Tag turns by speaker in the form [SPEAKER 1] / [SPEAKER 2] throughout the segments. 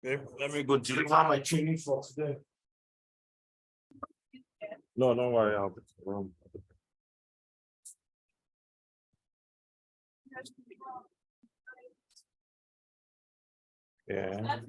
[SPEAKER 1] Okay, let me go deliver my training for today. No, don't worry. I'll be wrong. Yeah.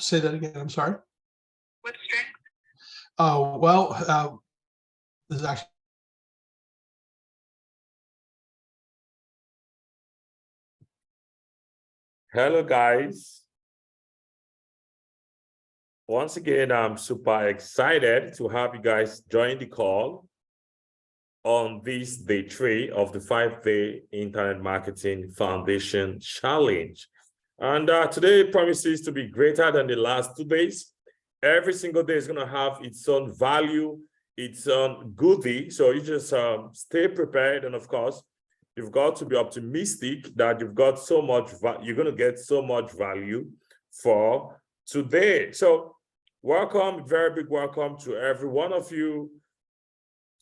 [SPEAKER 2] Say that again, I'm sorry.
[SPEAKER 3] What strength?
[SPEAKER 2] Oh, well, this is actually,
[SPEAKER 1] Hello, guys. Once again, I'm super excited to have you guys join the call on this day 3 of the 5-day Internet Marketing Foundation Challenge. And today promises to be greater than the last 2 days. Every single day is going to have its own value, its own goodie. So you just stay prepared. And of course, you've got to be optimistic that you've got so much, you're going to get so much value for today. So welcome, very big welcome to every one of you.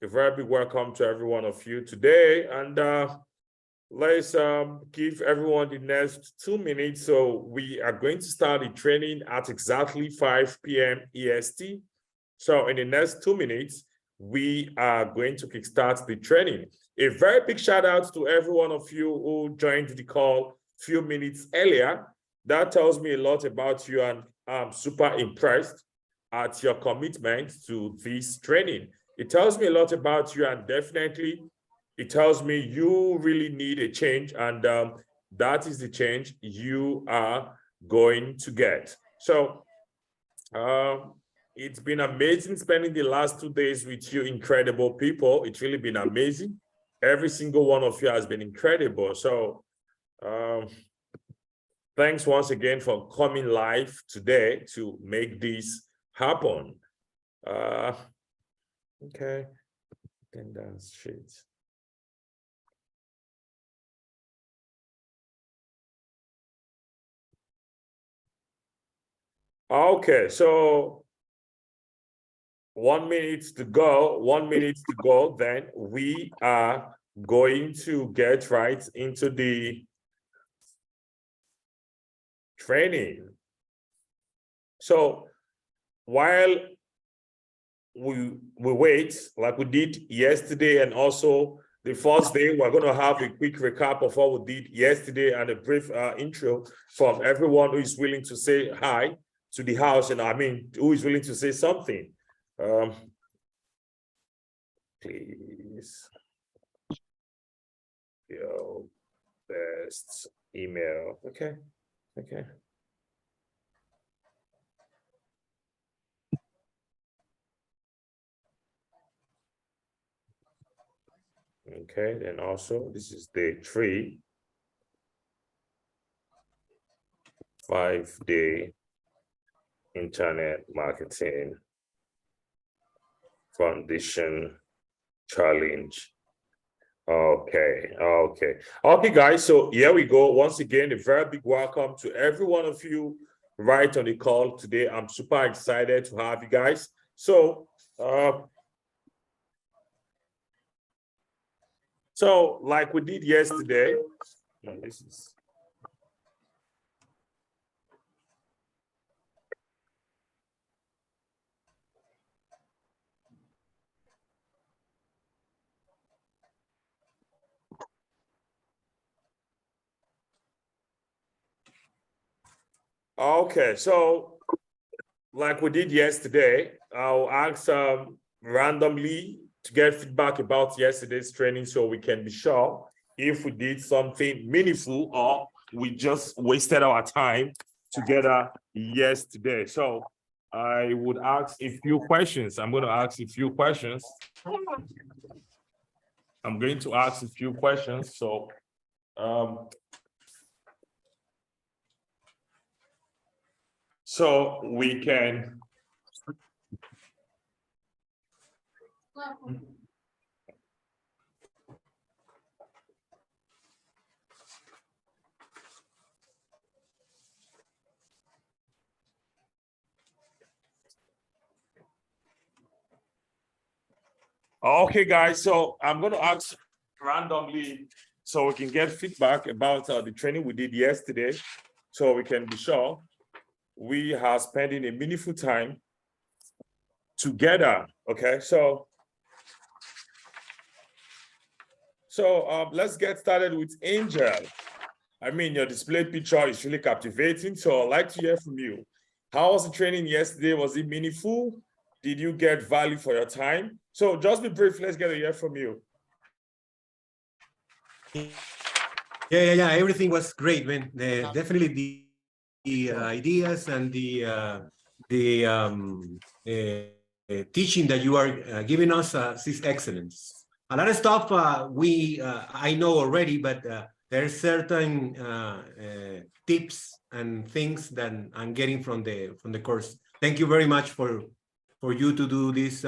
[SPEAKER 1] A very big welcome to every one of you today. And let's give everyone the next 2 minutes. So we are going to start the training at exactly 5 p.m. EST. So in the next 2 minutes, we are going to kickstart the training. A very big shout out to every one of you who joined the call a few minutes earlier. That tells me a lot about you, and I'm super impressed at your commitment to this training. It tells me a lot about you, and definitely it tells me you really need a change, and that is the change you are going to get. So it's been amazing spending the last 2 days with you incredible people. It's really been amazing. Every single one of you has been incredible. So thanks once again for coming live today to make this happen. Okay, then that's shit. Okay, so 1 minute to go, 1 minute to go, then we are going to get right into the training. So while we wait, like we did yesterday, and also the first day, we're going to have a quick recap of what we did yesterday and a brief intro from everyone who is willing to say hi to the house, and I mean, who is willing to say something. Please, your best email. Okay. Okay, then also this is day 3, 5-day Internet Marketing Foundation Challenge. Okay, guys, so here we go. Once again, a very big welcome to every one of you right on the call today. I'm super excited to have you guys. So like we did yesterday, this is okay. So like we did yesterday, I'll ask randomly to get feedback about yesterday's training so we can be sure if we did something meaningful or we just wasted our time together yesterday. So I would ask a few questions. I'm going to ask a few questions. I'm going to ask a few questions. So we can. Okay, guys, so I'm going to ask randomly so we can get feedback about the training we did yesterday, so we can be sure we are spending a meaningful time together. Okay, so let's get started with Angel. I mean, your display picture is really captivating, so I'd like to hear from you. How was the training yesterday? Was it meaningful? Did you get value for your time? So just be brief. Let's get to hear from you.
[SPEAKER 3] Yeah. Everything was great, man. Definitely the ideas and the teaching that you are giving us is excellent. A lot of stuff I know already, but there are certain tips and things that I'm getting from the course. Thank you very much for you to do this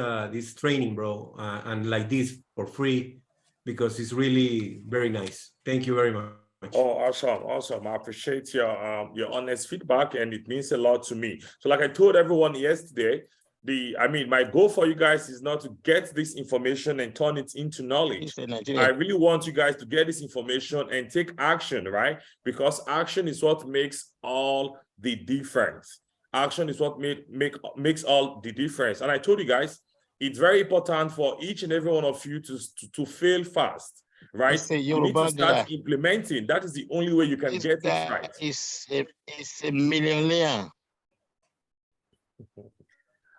[SPEAKER 3] training, bro, and like this for free, because it's really very nice. Thank you very much.
[SPEAKER 1] Oh, awesome. I appreciate your honest feedback, and it means a lot to me. So like I told everyone yesterday, my goal for you guys is not to get this information and turn it into knowledge. I really want you guys to get this information and take action, right? Because action is what makes all the difference. Action is what makes all the difference. And I told you guys, it's very important for each and every one of you to fail fast, right? You need to start implementing. That is the only way you can get it right.
[SPEAKER 4] It's a millionaire.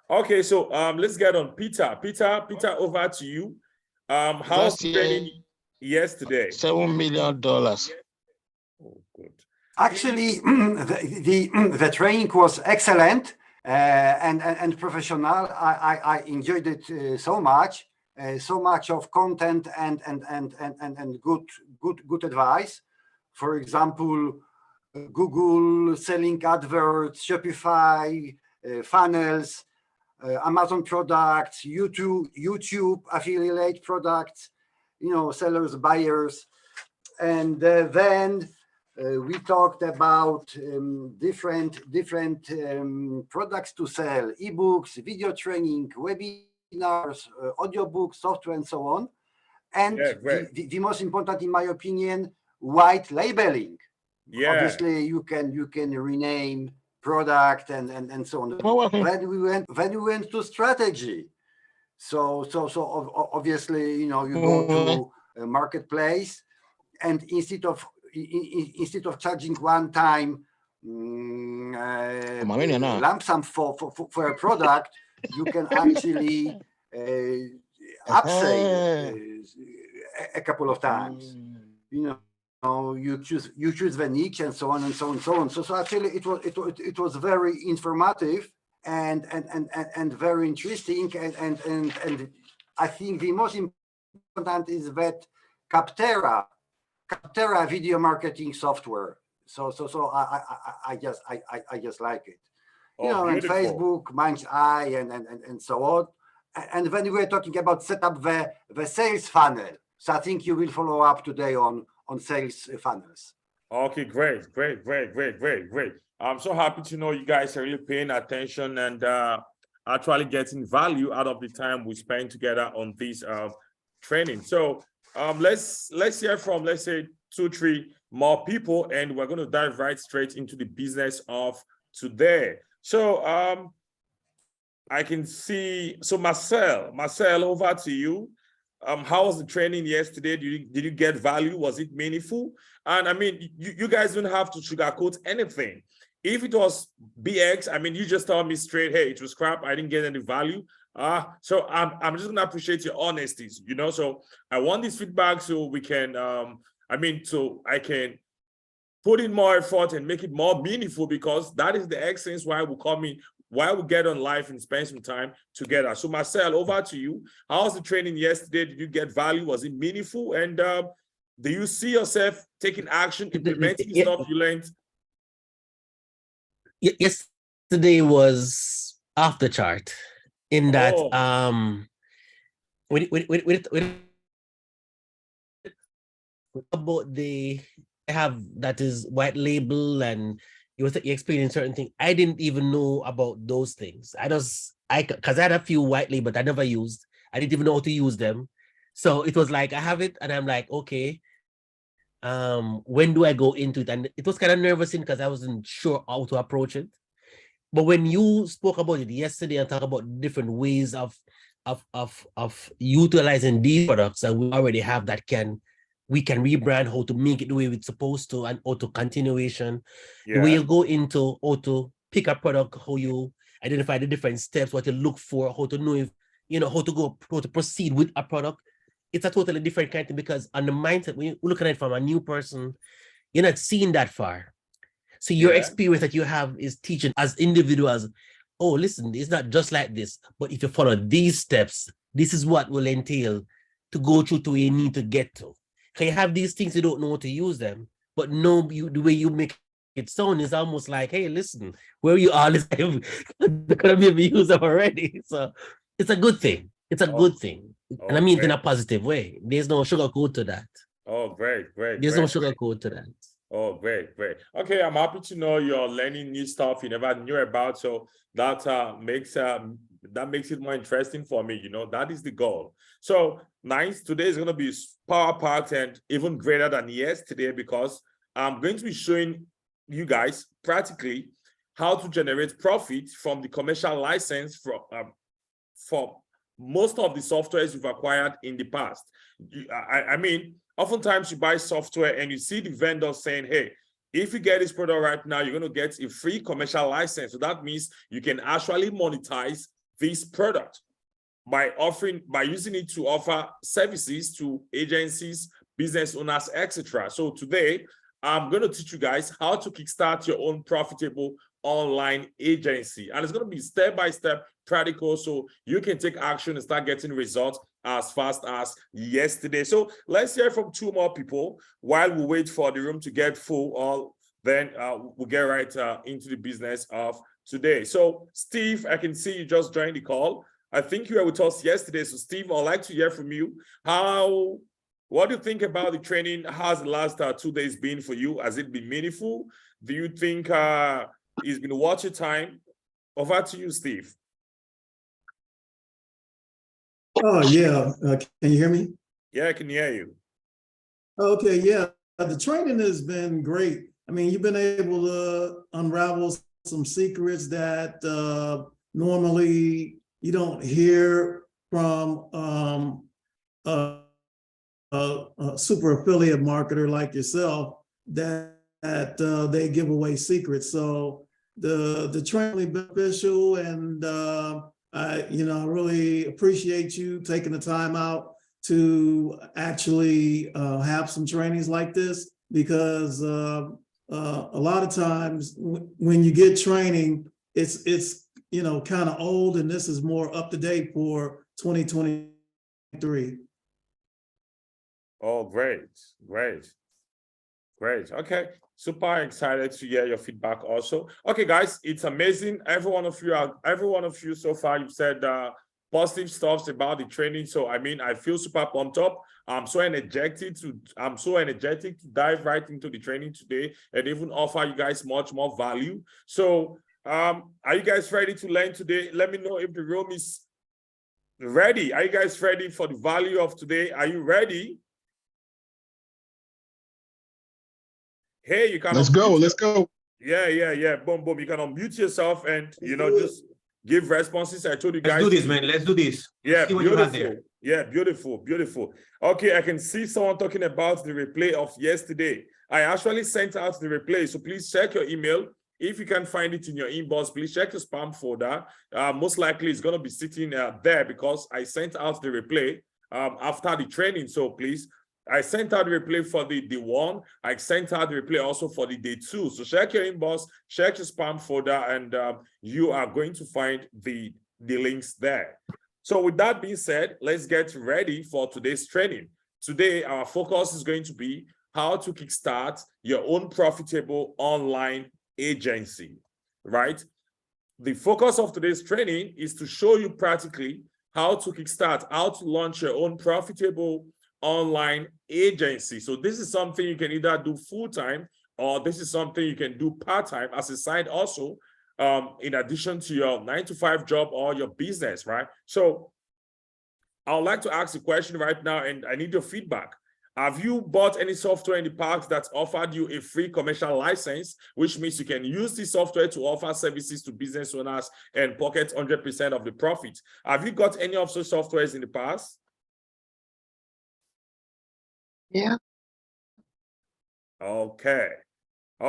[SPEAKER 1] Okay, so let's get on Peter. Peter, over to you. How was the training yesterday?
[SPEAKER 4] $7 million.
[SPEAKER 1] Oh, good.
[SPEAKER 5] Actually, the training was excellent and professional. I enjoyed it so much of content and good advice. For example, Google selling adverts, Shopify, funnels, Amazon products, YouTube affiliate products, sellers, buyers, and then we talked about different products to sell: ebooks, video training, webinars, audiobooks, software, and so on. And the most important, in my opinion, white labeling. Yeah. Obviously, you can rename product and so on. Then we went to strategy. So obviously, you go to a marketplace, and instead of charging one time lump sum for a product, you can actually upsell a couple of times. You choose the niche and so on and so on and so on. So actually it was very informative and very interesting, and I think the most important is that Capterra video marketing software. So I just like it. And Facebook, Mind's Eye, and so on. And when we were talking about set up the sales funnel, so I think you will follow up today on sales funnels.
[SPEAKER 1] Okay, great. I'm so happy to know you guys are really paying attention and actually getting value out of the time we spend together on this training. So let's hear from, let's say, 2-3 more people, and we're going to dive right straight into the business of today. So I can see, so Marcel, over to you. How was the training yesterday? Did you get value? Was it meaningful? And I mean, you guys don't have to sugarcoat anything. If it was BX, I mean, you just told me straight, hey, it was crap, I didn't get any value. So I'm just gonna appreciate your honesty, So I want this feedback so we can, I can put in more effort and make it more meaningful, because that is the essence why we come in, why we get on live and spend some time together. So Marcel, over to you. How was the training yesterday? Did you get value? Was it meaningful? And do you see yourself taking action, implementing stuff you learned?
[SPEAKER 6] Yesterday was off the chart in that
[SPEAKER 1] Oh.
[SPEAKER 6] with about the have that is white label, and you explaining certain things. I didn't even know about those things. Because I had a few white label that I never used. I didn't even know how to use them. So it was like I have it and I'm like, okay, when do I go into it? And it was kind of nervous because I wasn't sure how to approach it. But when you spoke about it yesterday and talk about different ways of utilizing these products that we already have that we can rebrand, how to make it the way it's supposed to, and auto continuation, the way you go into auto pick a product, how you identify the different steps, what you look for, how to know if, how to proceed with a product. It's a totally different kind of thing, because on the mindset, when you're looking at it from a new person, you're not seeing that far. So your experience that you have is teaching as individuals, oh, listen, it's not just like this, but if you follow these steps, this is what will entail to go through to where you need to get to. Can you have these things, you don't know how to use them, but the way you make it sound is almost like, hey, listen, where you are, they're gonna be able to use them already. So it's a good thing. It's a good thing. And I mean it in a positive way. There's no sugarcoat to that.
[SPEAKER 1] Oh, great.
[SPEAKER 6] There's no sugarcoat to that.
[SPEAKER 1] Oh, great. Okay, I'm happy to know you're learning new stuff you never knew about. So that makes it more interesting for me. That is the goal. So nice. Today is going to be power packed and even greater than yesterday, because I'm going to be showing you guys practically how to generate profit from the commercial license for most of the softwares you've acquired in the past. I mean, oftentimes you buy software and you see the vendor saying, hey, if you get this product right now, you're going to get a free commercial license. So that means you can actually monetize this product by using it to offer services to agencies, business owners, etc. So today, I'm going to teach you guys how to kickstart your own profitable online agency. And it's going to be step-by-step practical, so you can take action and start getting results as fast as yesterday. So let's hear from two more people while we wait for the room to get full. Then we'll get right into the business of today. So Steve, I can see you just joined the call. I think you were with us yesterday. So Steve, I'd like to hear from you. What do you think about the training? How's the last 2 days been for you? Has it been meaningful? Do you think it's been worth your time? Over to you, Steve.
[SPEAKER 7] Oh, yeah. Can you hear me?
[SPEAKER 1] Yeah, I can hear you.
[SPEAKER 7] Okay, yeah. The training has been great. I mean, you've been able to unravel some secrets that normally you don't hear from a super affiliate marketer like yourself, that they give away secrets. So the training beneficial, and I really appreciate you taking the time out to actually have some trainings like this, because a lot of times when you get training, it's kind of old, and this is more up to date for 2023.
[SPEAKER 1] Oh, great. Okay, super excited to hear your feedback also. Okay, guys, it's amazing. Every one of you so far, you've said positive stuff about the training. So I mean, I feel super pumped up. I'm so energetic to dive right into the training today and even offer you guys much more value. So are you guys ready to learn today? Let me know if the room is ready. Are you guys ready for the value of today? Are you ready? Hey, you can
[SPEAKER 2] Let's go.
[SPEAKER 1] Yeah. Boom. You can unmute yourself and just give responses. I told you guys.
[SPEAKER 3] Let's do this, man. Let's do this.
[SPEAKER 1] Yeah,
[SPEAKER 3] see what you have there.
[SPEAKER 1] Yeah, beautiful. Okay, I can see someone talking about the replay of yesterday. I actually sent out the replay, so please check your email. If you can find it in your inbox, please check your spam folder. Most likely it's going to be sitting there because I sent out the replay after the training. So please I sent out the replay for the day 1. I sent out the replay also for the day 2. So check your inbox, check your spam folder, and you are going to find the links there. So with that being said, let's get ready for today's training. Today, our focus is going to be how to kickstart your own profitable online agency, right? The focus of today's training is to show you practically how to kickstart, how to launch your own profitable online agency. So this is something you can either do full-time, or this is something you can do part-time as a side also, in addition to your 9-to-5 job or your business, right? So I would like to ask a question right now, and I need your feedback. Have you bought any software in the past that's offered you a free commercial license, which means you can use the software to offer services to business owners and pocket 100% of the profit? Have you got any of those softwares in the past?
[SPEAKER 4] Yeah.
[SPEAKER 1] Okay.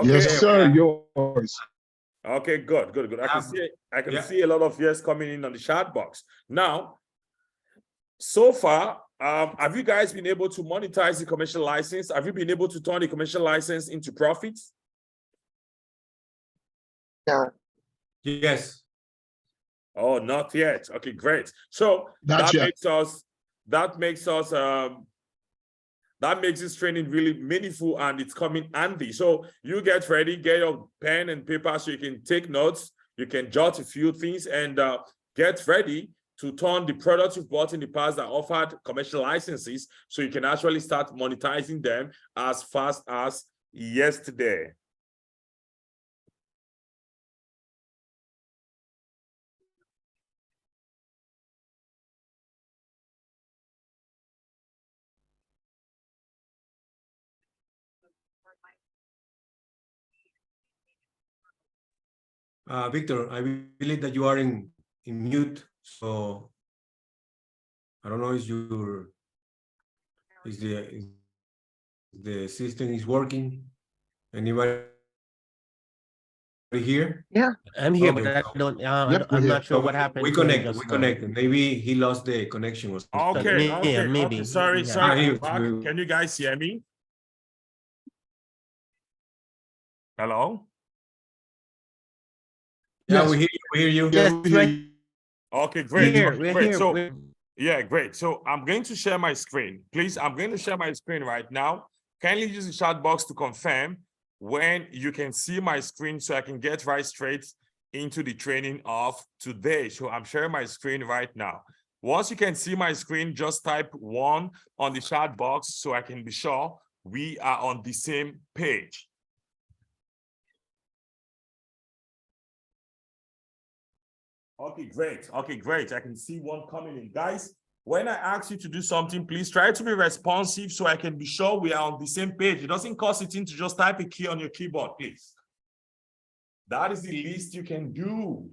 [SPEAKER 8] Yes, sir. Yours.
[SPEAKER 1] Okay, good. I can see a lot of yes coming in on the chat box. Now, so far, have you guys been able to monetize the commercial license? Have you been able to turn the commercial license into profits?
[SPEAKER 4] Yeah.
[SPEAKER 3] Yes.
[SPEAKER 1] Oh, not yet. Okay, great. So
[SPEAKER 8] Not yet.
[SPEAKER 1] that makes this training really meaningful, and it's coming handy. So you get ready, get your pen and paper so you can take notes, you can jot a few things, and get ready to turn the products you've bought in the past that offered commercial licenses so you can actually start monetizing them as fast as yesterday.
[SPEAKER 3] Victor, I believe that you are in mute, so I don't know if the system is working. Anybody here?
[SPEAKER 4] Yeah.
[SPEAKER 6] I'm here,
[SPEAKER 3] Okay.
[SPEAKER 6] but I don't.
[SPEAKER 8] Yep, we're
[SPEAKER 6] I'm
[SPEAKER 8] here.
[SPEAKER 6] not sure what happened.
[SPEAKER 3] We
[SPEAKER 6] to me
[SPEAKER 3] connected.
[SPEAKER 6] just
[SPEAKER 3] We
[SPEAKER 6] now.
[SPEAKER 3] connected. Maybe he lost the connection or something.
[SPEAKER 1] Okay,
[SPEAKER 6] Yeah, maybe.
[SPEAKER 1] Sorry,
[SPEAKER 6] Yeah.
[SPEAKER 1] I'm back. Can you guys hear me? Hello?
[SPEAKER 3] Yeah,
[SPEAKER 8] Yes.
[SPEAKER 3] we hear you.
[SPEAKER 6] Yes,
[SPEAKER 8] we hear
[SPEAKER 6] right
[SPEAKER 8] you.
[SPEAKER 1] Okay, great.
[SPEAKER 6] here.
[SPEAKER 1] Okay,
[SPEAKER 6] We're
[SPEAKER 1] great.
[SPEAKER 6] here.
[SPEAKER 1] So yeah, great. So I'm going to share my screen. Please, I'm going to share my screen right now. Kindly use the chat box to confirm when you can see my screen so I can get right straight into the training of today. So I'm sharing my screen right now. Once you can see my screen, just type 1 on the chat box so I can be sure we are on the same page. Okay, great. Okay, great. I can see one coming in. Guys, when I ask you to do something, please try to be responsive so I can be sure we are on the same page. It doesn't cost a thing to just type a key on your keyboard, please. That is the least you can do.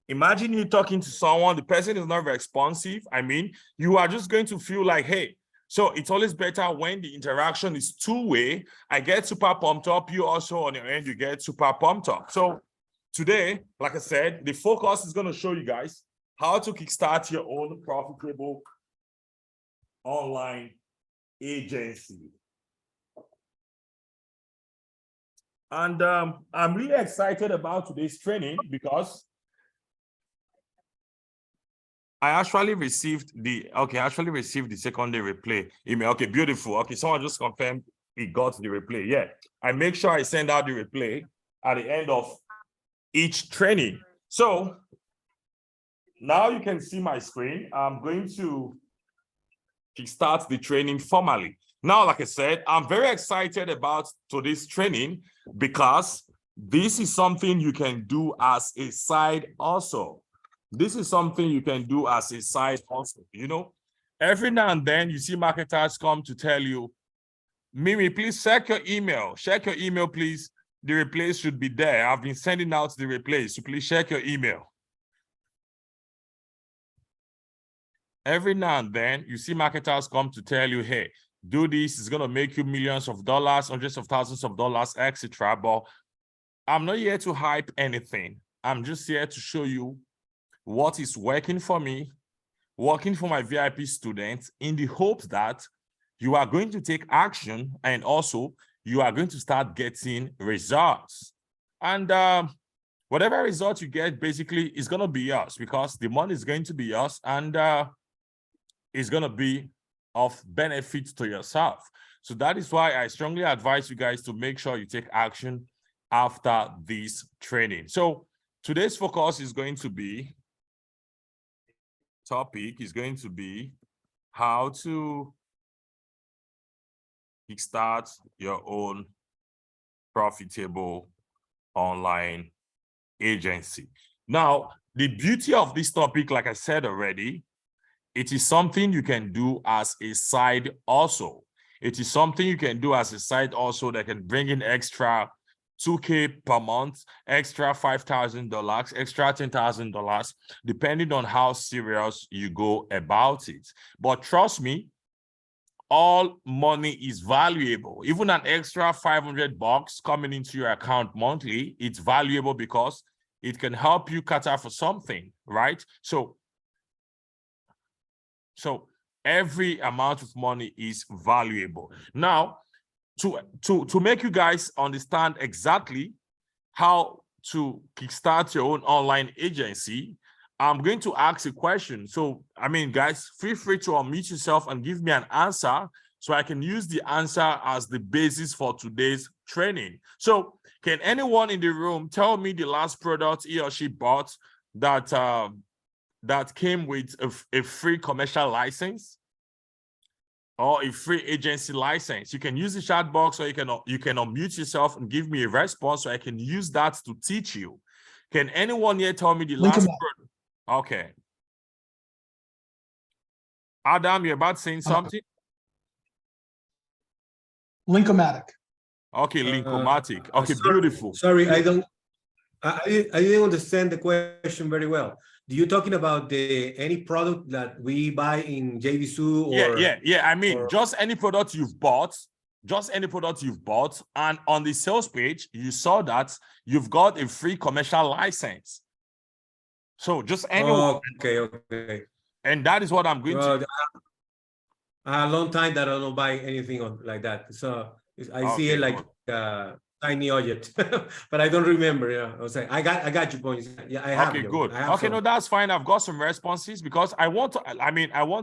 [SPEAKER 1] Imagine you talking to someone, the person is not responsive. I mean, you are just going to feel like, hey, so it's always better when the interaction is two-way. I get super pumped up. You also on your end, you get super pumped up. So today, like I said, the focus is going to show you guys how to kickstart your own profitable online agency. And I'm really excited about today's training because I actually received the secondary replay email. Okay, beautiful. Okay, someone just confirmed he got the replay. Yeah, I make sure I send out the replay at the end of each training. So now you can see my screen. I'm going to kickstart the training formally. Now, like I said, I'm very excited about today's training because this is something you can do as a side also. This is something you can do as a side hustle. You know, every now and then you see marketers come to tell you, Mimi, please check your email. Check your email, please. The replays should be there. I've been sending out the replays, so please check your email. Every now and then you see marketers come to tell you, hey, do this, it's going to make you millions of dollars, hundreds of thousands of dollars, etc. But I'm not here to hype anything. I'm just here to show you what is working for me, working for my VIP students in the hopes that you are going to take action and also you are going to start getting results. And whatever result you get basically is going to be yours because the money is going to be yours and it's going to be of benefit to yourself. So that is why I strongly advise you guys to make sure you take action after this training. So today's focus is going to be, topic is going to be how to kickstart your own profitable online agency. Now, the beauty of this topic, like I said already, it is something you can do as a side also. It is something you can do as a side also that can bring in extra $2K per month, extra $5,000, extra $10,000, depending on how serious you go about it. But trust me, all money is valuable. Even an extra $500 coming into your account monthly, it's valuable because it can help you cater for something, right? So every amount of money is valuable. Now, to make you guys understand exactly how to kickstart your own online agency, I'm going to ask a question. So, I mean, guys, feel free to unmute yourself and give me an answer so I can use the answer as the basis for today's training. So, can anyone in the room tell me the last product he or she bought that that came with a free commercial license or a free agency license? You can use the chat box, or you can unmute yourself and give me a response so I can use that to teach you. Can anyone here tell me the last product? Okay. Adam, you're about saying something?
[SPEAKER 2] Linkomatic.
[SPEAKER 1] Okay, Linkomatic. Okay,
[SPEAKER 3] sorry,
[SPEAKER 1] beautiful.
[SPEAKER 3] Sorry, I didn't understand the question very well. Do you talking about any product that we buy in JVZoo or?
[SPEAKER 1] Yeah. I mean, just any product you've bought, and on the sales page, you saw that you've got a free commercial license. So just anyone.
[SPEAKER 3] Okay.
[SPEAKER 1] And that is what I'm going to.
[SPEAKER 3] A long time that I don't buy anything like that. So I see it like tiny object, but I don't remember. Yeah, I was like, I got your points. Yeah, I have.
[SPEAKER 1] Okay, good. Okay, no, that's fine. I've got some responses because I want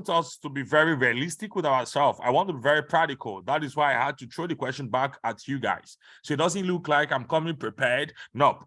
[SPEAKER 1] us to be very realistic with ourselves. I want to be very practical. That is why I had to throw the question back at you guys. So it doesn't look like I'm coming prepared. Nope.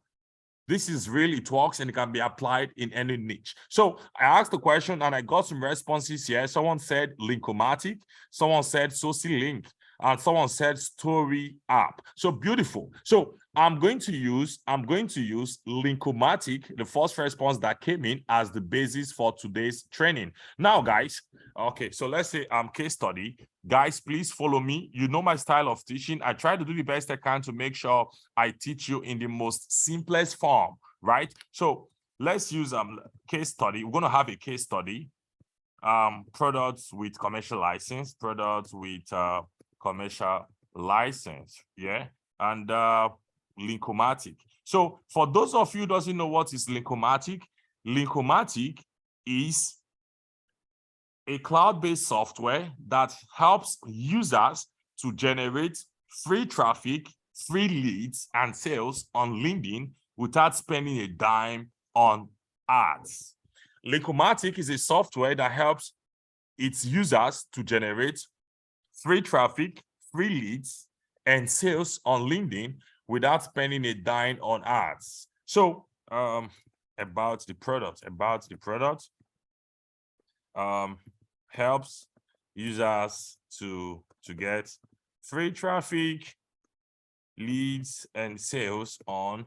[SPEAKER 1] This is real, it works, and it can be applied in any niche. So I asked the question and I got some responses here. Someone said Linkomatic, someone said SocialLink, and someone said Story App. So beautiful. So I'm going to use Linkomatic, the first response that came in, as the basis for today's training. Now, guys, okay, so let's say case study. Guys, please follow me. You know my style of teaching. I try to do the best I can to make sure I teach you in the most simplest form, right? So let's use case study. We're going to have a case study. Products with commercial license, yeah, and Linkomatic. So for those of you who doesn't know what is Linkomatic, Linkomatic is a cloud-based software that helps users to generate free traffic, free leads, and sales on LinkedIn without spending a dime on ads. Linkomatic is a software that helps its users to generate free traffic, free leads, and sales on LinkedIn without spending a dime on ads. So about the product, helps users to get free traffic, leads, and sales on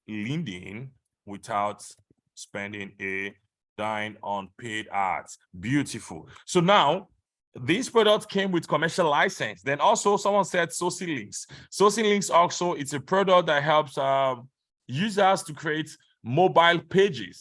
[SPEAKER 1] LinkedIn without spending a dime on paid ads. Beautiful. So now this product came with commercial license. Then also someone said SocialLinks. SocialLinks also, it's a product that helps users to create mobile lead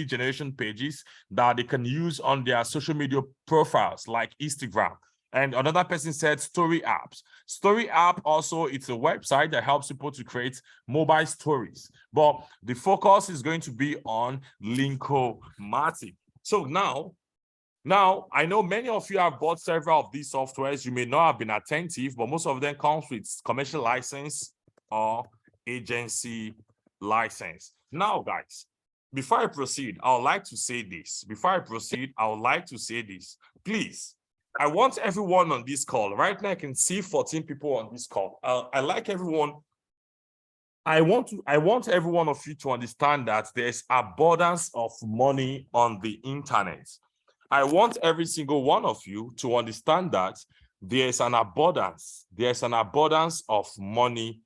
[SPEAKER 1] generation pages that they can use on their social media profiles like Instagram. And another person said Story Apps. Story App also, it's a website that helps people to create mobile stories. But the focus is going to be on Linkomatic. So now I know many of you have bought several of these softwares. You may not have been attentive, but most of them comes with commercial license or agency license. Now, guys, before I proceed, I would like to say this. Please, I want everyone on this call. Right now, I can see 14 people on this call. I like everyone. I want every one of you to understand that there's abundance of money on the internet. I want every single one of you to understand that there's an abundance of money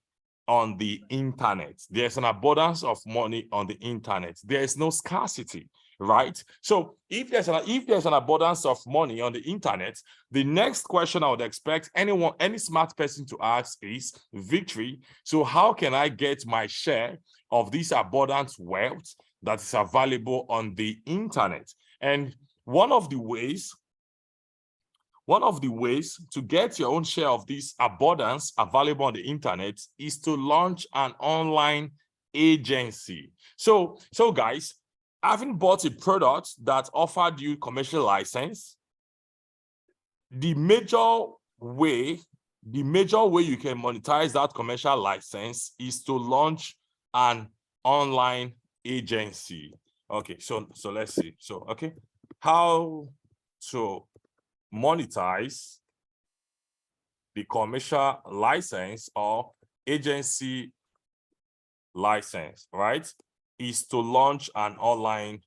[SPEAKER 1] on the internet. There's an abundance of money on the internet. There is no scarcity, right? So if there's an abundance of money on the internet, the next question I would expect any smart person to ask is, Victory, so how can I get my share of this abundant wealth that is available on the internet? And one of the ways to get your own share of this abundance available on the internet is to launch an online agency. So guys, having bought a product that offered you commercial license, the major way you can monetize that commercial license is to launch an online agency. Okay, so let's see. So, okay, how to monetize the commercial license or agency license, right? Is to launch an online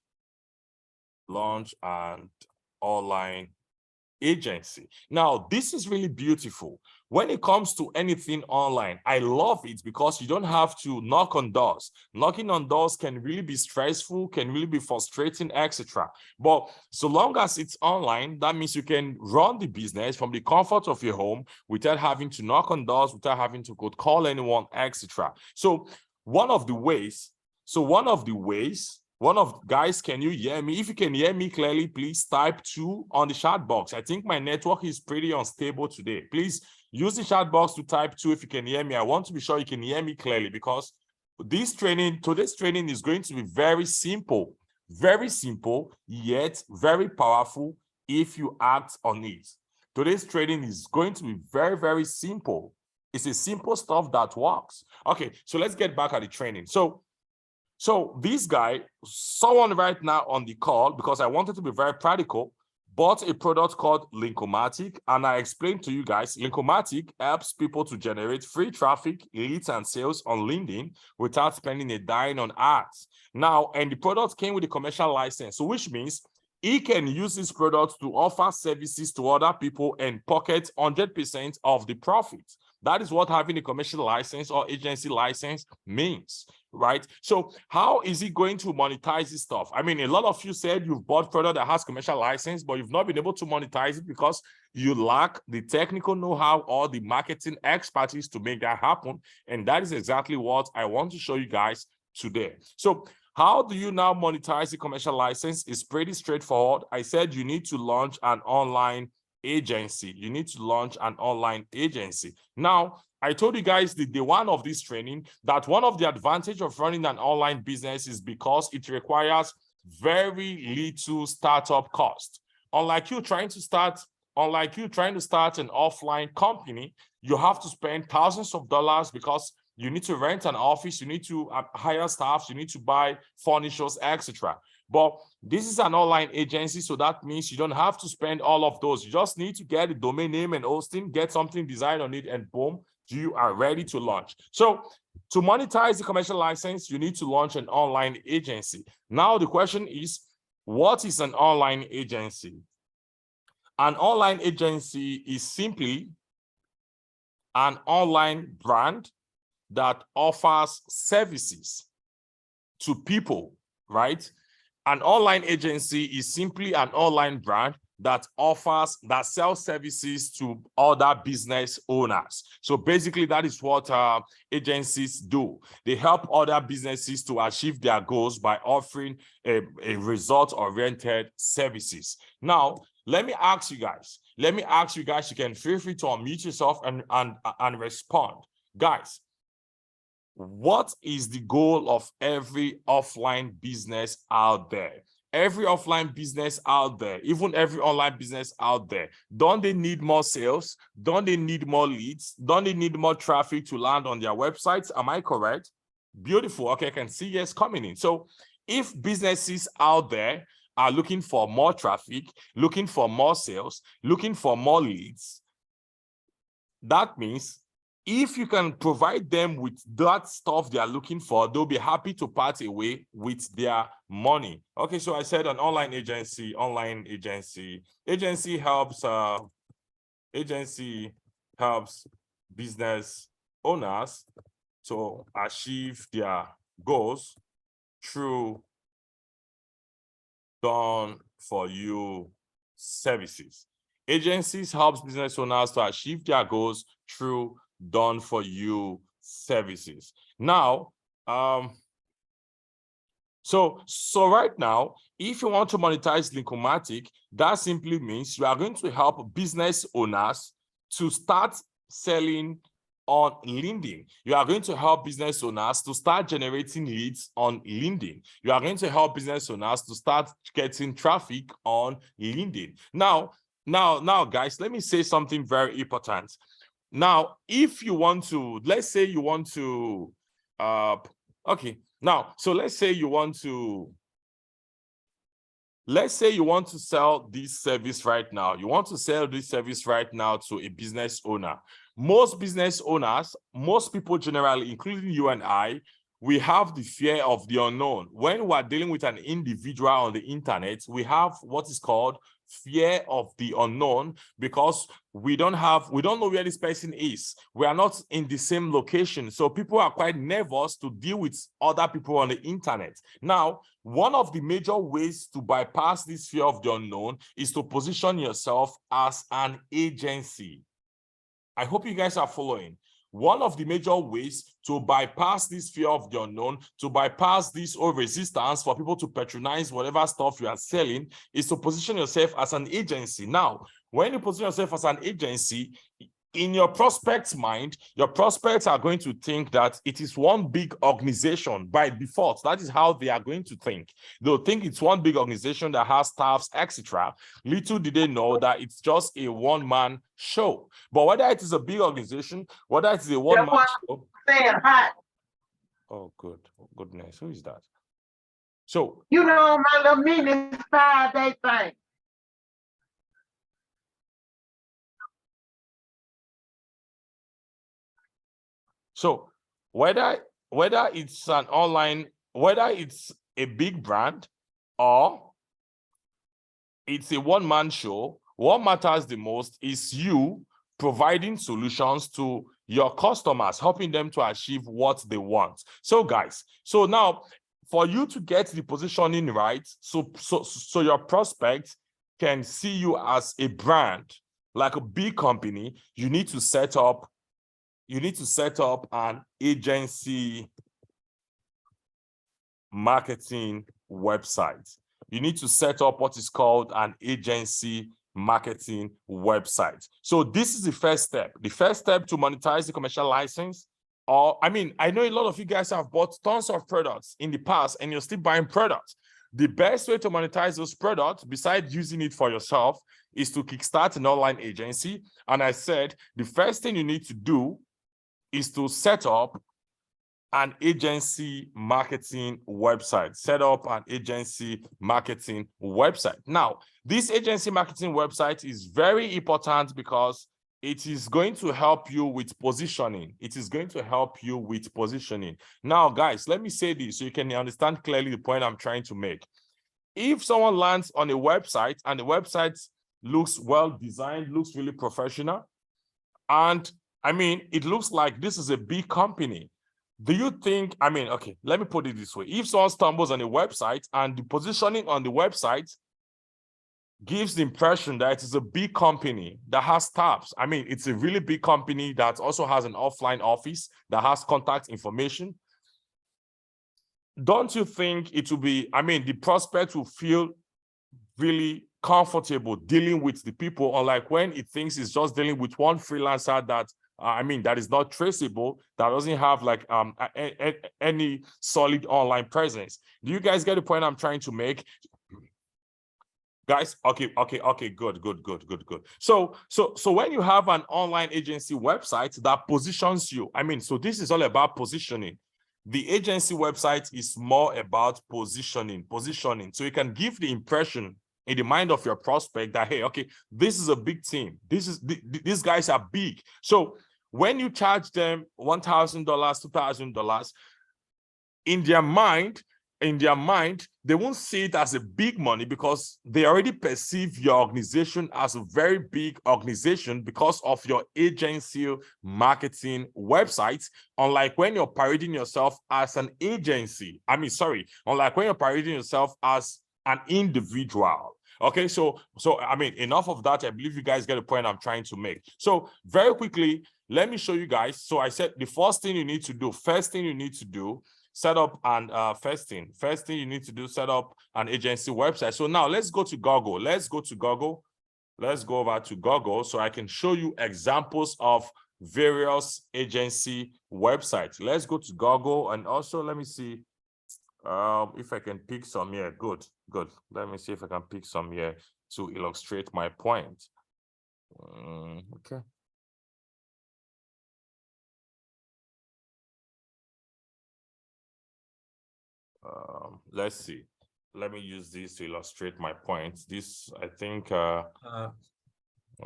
[SPEAKER 1] agency. Now, this is really beautiful. When it comes to anything online, I love it because you don't have to knock on doors. Knocking on doors can really be stressful, can really be frustrating, etc. But so long as it's online, that means you can run the business from the comfort of your home without having to knock on doors, without having to go call anyone, etc. So guys, can you hear me? If you can hear me clearly, please type 2 on the chat box. I think my network is pretty unstable today. Please use the chat box to type 2 if you can hear me. I want to be sure you can hear me clearly because today's training is going to be very simple, yet very powerful if you act on it. Today's training is going to be very, very simple. It's a simple stuff that works. Okay, so let's get back at the training. So this guy, someone right now on the call, because I wanted to be very practical, bought a product called Linkomatic, and I explained to you guys, Linkomatic helps people to generate free traffic, leads, and sales on LinkedIn without spending a dime on ads. Now, and the product came with a commercial license, so which means he can use this product to offer services to other people and pocket 100% of the profits. That is what having a commercial license or agency license means, right? So how is he going to monetize this stuff? I mean, a lot of you said you've bought product that has commercial license, but you've not been able to monetize it because you lack the technical know-how or the marketing expertise to make that happen. And that is exactly what I want to show you guys today. So how do you now monetize the commercial license? It's pretty straightforward. I said you need to launch an online agency. Now, I told you guys the day one of this training that one of the advantages of running an online business is because it requires very little startup cost. Unlike you trying to start an offline company, you have to spend thousands of dollars because you need to rent an office, you need to hire staff, you need to buy furniture, etc. But this is an online agency, so that means you don't have to spend all of those. You just need to get a domain name and hosting, get something designed on it, and boom, you are ready to launch. So to monetize the commercial license, you need to launch an online agency. Now the question is, what is an online agency? An online agency is simply an online brand that offers services to people, right? An online agency is simply an online brand that sells services to other business owners. So basically that is what agencies do. They help other businesses to achieve their goals by offering a result-oriented services. Now, let me ask you guys, you can feel free to unmute yourself and respond. Guys, what is the goal of every offline business out there? every offline business out there, even every online business out there, don't they need more sales? Don't they need more leads? Don't they need more traffic to land on their websites? Am I correct? Beautiful. Okay, I can see yes coming in. So if businesses out there are looking for more traffic, looking for more sales, looking for more leads, that means if you can provide them with that stuff they are looking for, they'll be happy to part away with their money. Okay, so I said an online agency helps business owners to achieve their goals through done for you services. Agencies helps business owners to achieve their goals through done for you services. Now, so right now, if you want to monetize Linkomatic, that simply means you are going to help business owners to start selling on LinkedIn. You are going to help business owners to start generating leads on LinkedIn. You are going to help business owners to start getting traffic on LinkedIn. Now, guys, let me say something very important. Now, if you want to, let's say you want to, okay. Now, so let's say you want to sell this service right now. You want to sell this service right now to a business owner. Most business owners, most people generally, including you and I, we have the fear of the unknown. When we're dealing with an individual on the internet, we have what is called fear of the unknown, because we don't know where this person is. We are not in the same location. So people are quite nervous to deal with other people on the internet. Now, one of the major ways to bypass this fear of the unknown is to position yourself as an agency. I hope you guys are following. One of the major ways to bypass this fear of the unknown, to bypass this old resistance for people to patronize whatever stuff you are selling, is to position yourself as an agency. Now, when you position yourself as an agency, in your prospect's mind, your prospects are going to think that it is one big organization by default. That is how they are going to think. They'll think it's one big organization that has staffs, etc. Little did they know that it's just a one-man show. But whether it is a big organization, whether it is a one-man show. Oh, goodness. Who is that? So,
[SPEAKER 9] you know, my little mini 5-day thing.
[SPEAKER 1] So whether it's an online, whether it's a big brand or it's a one-man show, what matters the most is you providing solutions to your customers, helping them to achieve what they want. So guys, so now for you to get the positioning right, so your prospect can see you as a brand, like a big company, you need to set up an agency marketing website. You need to set up what is called an agency marketing website. So this is the first step. The first step to monetize the commercial license, I know a lot of you guys have bought tons of products in the past and you're still buying products. The best way to monetize those products, besides using it for yourself, is to kickstart an online agency. And I said, the first thing you need to do is to set up an agency marketing website. Set up an agency marketing website. Now, this agency marketing website is very important because it is going to help you with positioning. It is going to help you with positioning. Now, guys, let me say this so you can understand clearly the point I'm trying to make. If someone lands on a website and the website looks well designed, looks really professional, and it looks like this is a big company. Do you think, okay, let me put it this way. If someone stumbles on a website and the positioning on the website gives the impression that it is a big company that has staffs, it's a really big company that also has an offline office that has contact information, don't you think it will be, the prospect will feel really comfortable dealing with the people, unlike when it thinks it's just dealing with one freelancer that that is not traceable, that doesn't have like any solid online presence. Do you guys get the point I'm trying to make? Guys, okay, good. So when you have an online agency website that positions you, I mean, so this is all about positioning. The agency website is more about positioning. So you can give the impression in the mind of your prospect that, hey, okay, this is a big team. These guys are big. So when you charge them $1,000, $2,000, in their mind, they won't see it as a big money because they already perceive your organization as a very big organization because of your agency marketing website. Unlike when you're parading yourself as an agency, unlike when you're parading yourself as an individual. Okay, so I mean, enough of that. I believe you guys get the point I'm trying to make. So very quickly, let me show you guys. So I said the first thing you need to do, set up an set up an agency website. So now let's go to Google. Let's go over to Google so I can show you examples of various agency websites. Let's go to Google, and also let me see if I can pick some here. Good. Let me see if I can pick some here to illustrate my point. Okay. Let's see. Let me use this to illustrate my point. This, I think.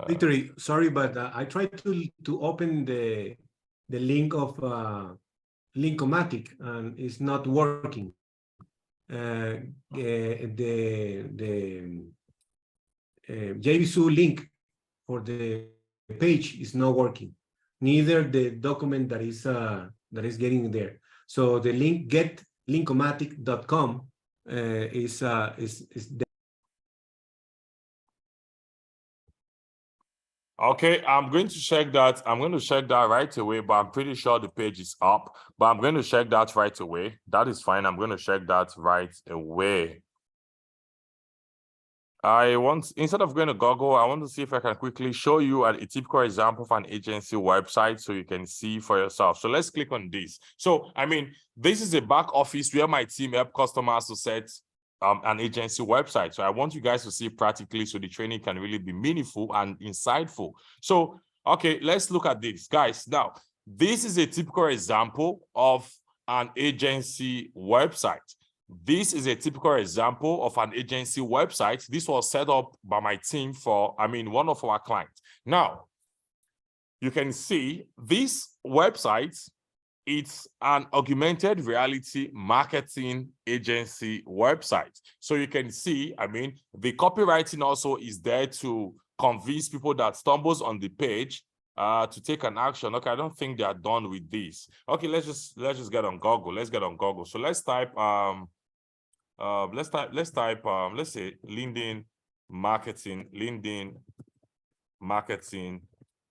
[SPEAKER 3] Victory, sorry, but I tried to open the link of Linkomatic and it's not working. The JVZoo link for the page is not working. Neither the document that is getting there. So the link getlinkomatic.com is there.
[SPEAKER 1] Okay, I'm going to check that. I'm going to check that right away, but I'm pretty sure the page is up. But I'm going to check that right away. That is fine. I'm going to check that right away. Instead of going to Google, I want to see if I can quickly show you a typical example of an agency website so you can see for yourself. So let's click on this. So, I mean, this is a back office where my team help customers to set an agency website. So I want you guys to see practically so the training can really be meaningful and insightful. So, okay, let's look at this. Guys, now, this is a typical example of an agency website. This is a typical example of an agency website. This was set up by my team for, one of our clients. Now, you can see this website, it's an augmented reality marketing agency website. So you can see, the copywriting also is there to convince people that stumbles on the page to take an action. Okay, I don't think they are done with this. Okay, let's just get on Google. Let's get on Google. So let's type let's say LinkedIn marketing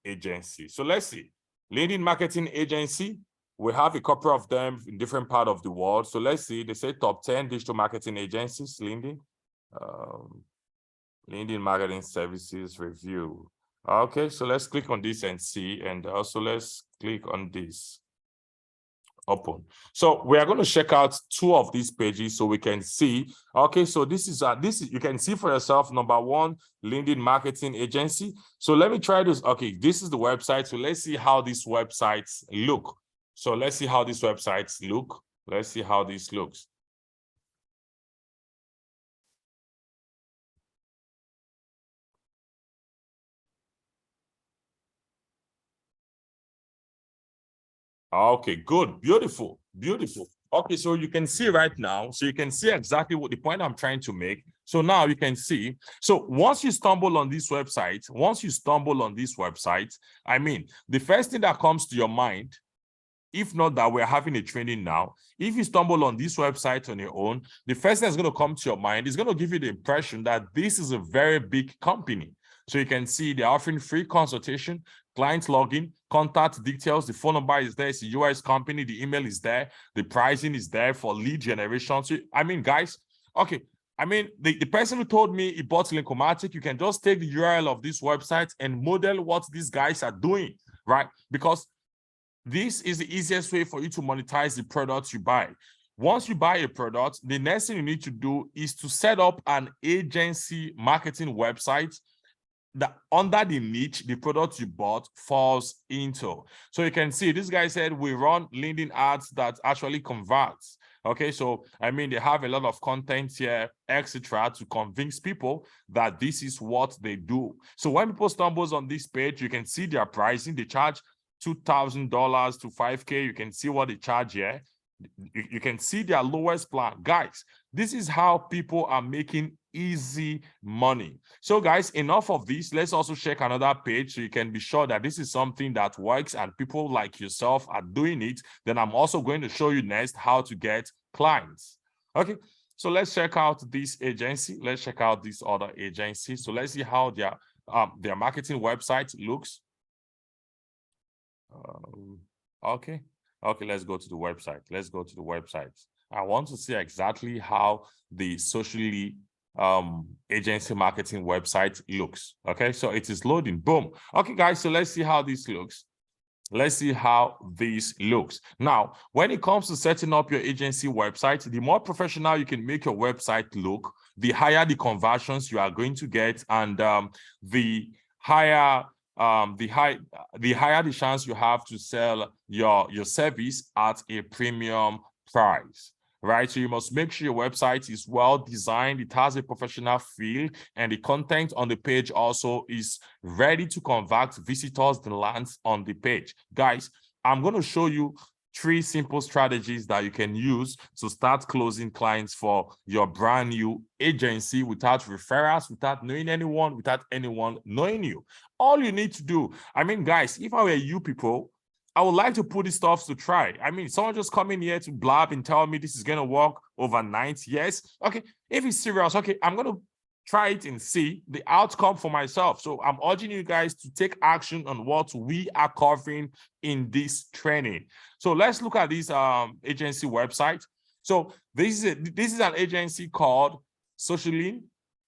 [SPEAKER 1] agency. So let's see, LinkedIn marketing agency. We have a couple of them in different parts of the world. So let's see, they say top 10 digital marketing agencies, LinkedIn marketing services review. Okay, so let's click on this and see, and also let's click on this. Open. So we are going to check out two of these pages so we can see. Okay, so this is you can see for yourself. Number one, LinkedIn marketing agency. So let me try this. Okay, this is the website. So let's see how these websites look. So let's see how these websites look. Let's see how this looks. Okay, good, beautiful. Okay, so you can see right now, so you can see exactly what the point I'm trying to make. So now you can see, so once you stumble on this website, the first thing that comes to your mind, if not that we're having a training now, if you stumble on this website on your own, the first thing that's going to come to your mind is going to give you the impression that this is a very big company. So you can see they're offering free consultation, client login, contact details, the phone number is there, it's a US company, the email is there, the pricing is there for lead generation. So, guys, okay, the person who told me he bought Linkomatic, you can just take the URL of this website and model what these guys are doing, right? Because this is the easiest way for you to monetize the products you buy. Once you buy a product, the next thing you need to do is to set up an agency marketing website that under the niche the product you bought falls into. So you can see this guy said we run LinkedIn ads that actually converts. Okay, so I mean, they have a lot of content here, etc., to convince people that this is what they do. So when people stumbles on this page, you can see their pricing. They charge $2,000 to $5K. You can see what they charge here. You can see their lowest plan. Guys, this is how people are making easy money. So guys, enough of this. Let's also check another page so you can be sure that this is something that works and people like yourself are doing it. Then I'm also going to show you next how to get clients. Okay, so let's check out this agency. Let's check out this other agency. So let's see how their marketing website looks. Okay, let's go to the website. Let's go to the website. I want to see exactly how the socially agency marketing website looks. Okay, so it is loading. Boom. Okay, guys, so let's see how this looks. Let's see how this looks. Now, when it comes to setting up your agency website, the more professional you can make your website look, the higher the conversions you are going to get, and the higher the chance you have to sell your service at a premium price. Right, so you must make sure your website is well designed, it has a professional feel, and the content on the page also is ready to convert visitors that lands on the page. Guys, I'm going to show you 3 simple strategies that you can use to start closing clients for your brand new agency without referrals, without knowing anyone, without anyone knowing you. All you need to do, I mean, guys, if I were you people, I would like to put this stuff to try. I mean, someone just come in here to blab and tell me this is going to work overnight. Yes. Okay. If it's serious, okay, I'm going to try it and see the outcome for myself. So I'm urging you guys to take action on what we are covering in this training. So let's look at this agency website. So this is an agency called Socially.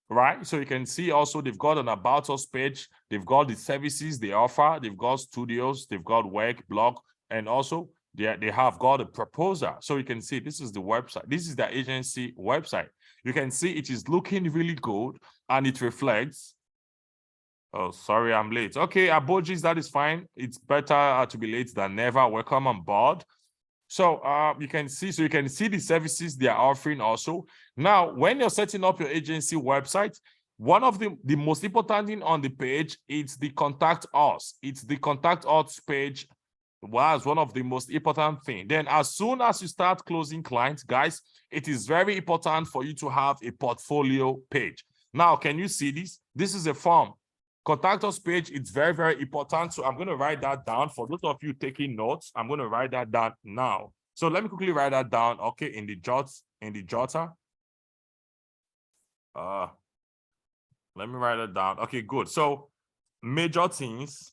[SPEAKER 1] Right, so you can see also they've got an About Us page, they've got the services they offer, they've got studios, they've got work, blog, and also they have got a proposer. So you can see this is the website, this is the agency website. You can see it is looking really good and it reflects. Oh, sorry, I'm late. Okay, apologies, that is fine. It's better to be late than never. Welcome on board. So you can see the services they are offering also. Now, when you're setting up your agency website, one of the most important thing on the page is the contact us. It's the contact us page was one of the most important thing. Then as soon as you start closing clients, guys, it is very important for you to have a portfolio page. Now, can you see this? This is a form. Contact us page, it's very, very important. So I'm going to write that down. For those of you taking notes, I'm going to write that down now. So let me quickly write that down, okay, in the jotter. Let me write it down. Okay, good. So major things,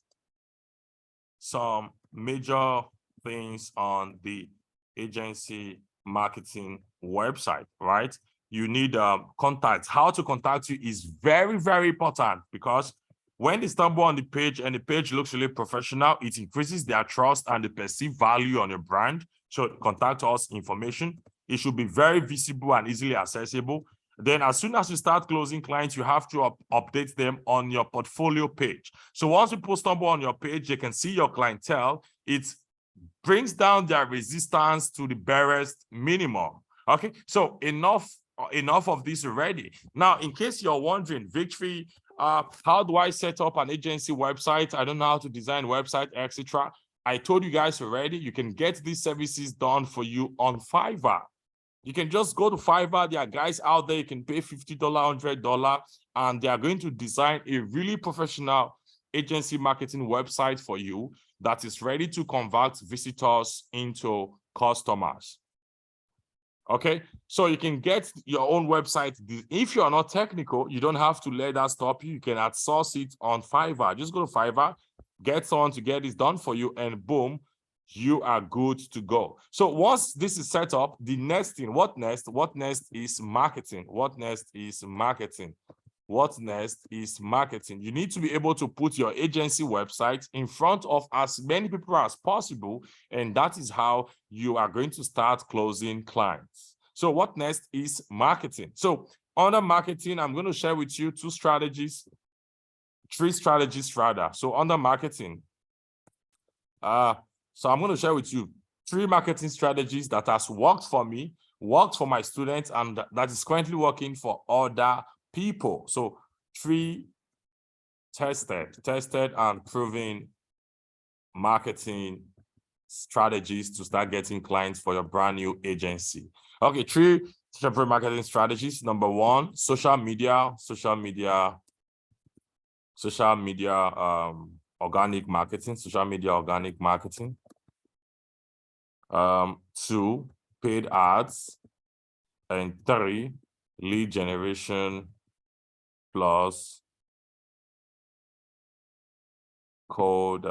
[SPEAKER 1] some major things on the agency marketing website, right? You need contacts. How to contact you is very, very important, because when they stumble on the page and the page looks really professional, it increases their trust and the perceived value on your brand. So contact us information. It should be very visible and easily accessible. Then as soon as you start closing clients, you have to update them on your portfolio page. So once people stumble on your page, they can see your clientele. It brings down their resistance to the barest minimum. Okay, so enough of this already. Now, in case you're wondering, Victory, how do I set up an agency website? I don't know how to design website, etc. I told you guys already, you can get these services done for you on Fiverr. You can just go to Fiverr. There are guys out there, you can pay $50, $100, and they are going to design a really professional agency marketing website for you that is ready to convert visitors into customers. Okay, so you can get your own website. If you are not technical, you don't have to let that stop you. You can outsource it on Fiverr. Just go to Fiverr, get someone to get this done for you, and boom, you are good to go. So once this is set up, the next thing, what next? What next is marketing. What next is marketing? What next is marketing. You need to be able to put your agency website in front of as many people as possible, and that is how you are going to start closing clients. So what next is marketing. So under marketing, I'm going to share with you three strategies rather. So under marketing, so I'm going to share with you 3 marketing strategies that has worked for me, worked for my students, and that is currently working for other people. So 3 tested and proven marketing strategies to start getting clients for your brand new agency. Okay, 3 separate marketing strategies. Number 1, social media, organic marketing, social media organic marketing. 2, paid ads, and 3, lead generation plus cold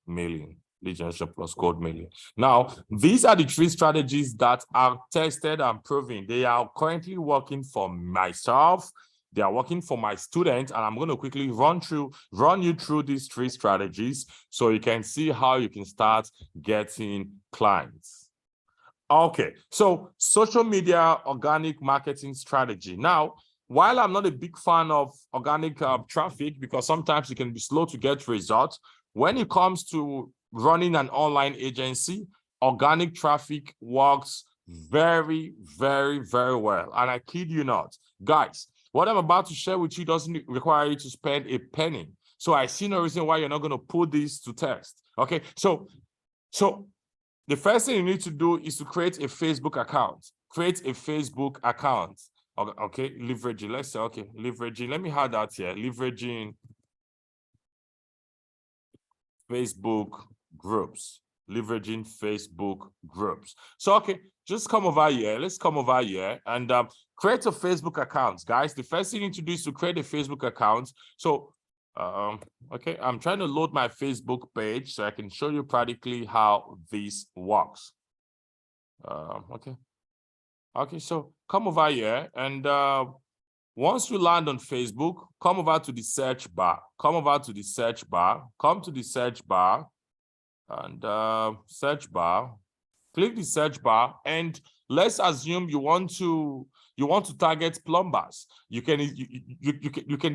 [SPEAKER 1] mailing. Lead generation plus cold mailing. Now, these are the 3 strategies that are tested and proven. They are currently working for myself. They are working for my students, and I'm going to quickly run you through these 3 strategies so you can see how you can start getting clients. Okay, so social media organic marketing strategy. Now, while I'm not a big fan of organic traffic, because sometimes it can be slow to get results, when it comes to running an online agency, organic traffic works very, very, very well. And I kid you not. Guys, what I'm about to share with you doesn't require you to spend a penny. So I see no reason why you're not going to put this to test. Okay, so the first thing you need to do is to create a Facebook account. Create a Facebook account. Okay, leveraging. Let's say, okay, leveraging. Let me add that here. Leveraging Facebook groups. Leveraging Facebook groups. So, okay, just come over here. Let's come over here and create a Facebook account, guys. The first thing you need to do is to create a Facebook account. So, okay, I'm trying to load my Facebook page so I can show you practically how this works. Okay, so come over here, and once you land on Facebook, come over to the search bar. Come to the search bar, and search bar. Click the search bar, and let's assume you want to target plumbers. You can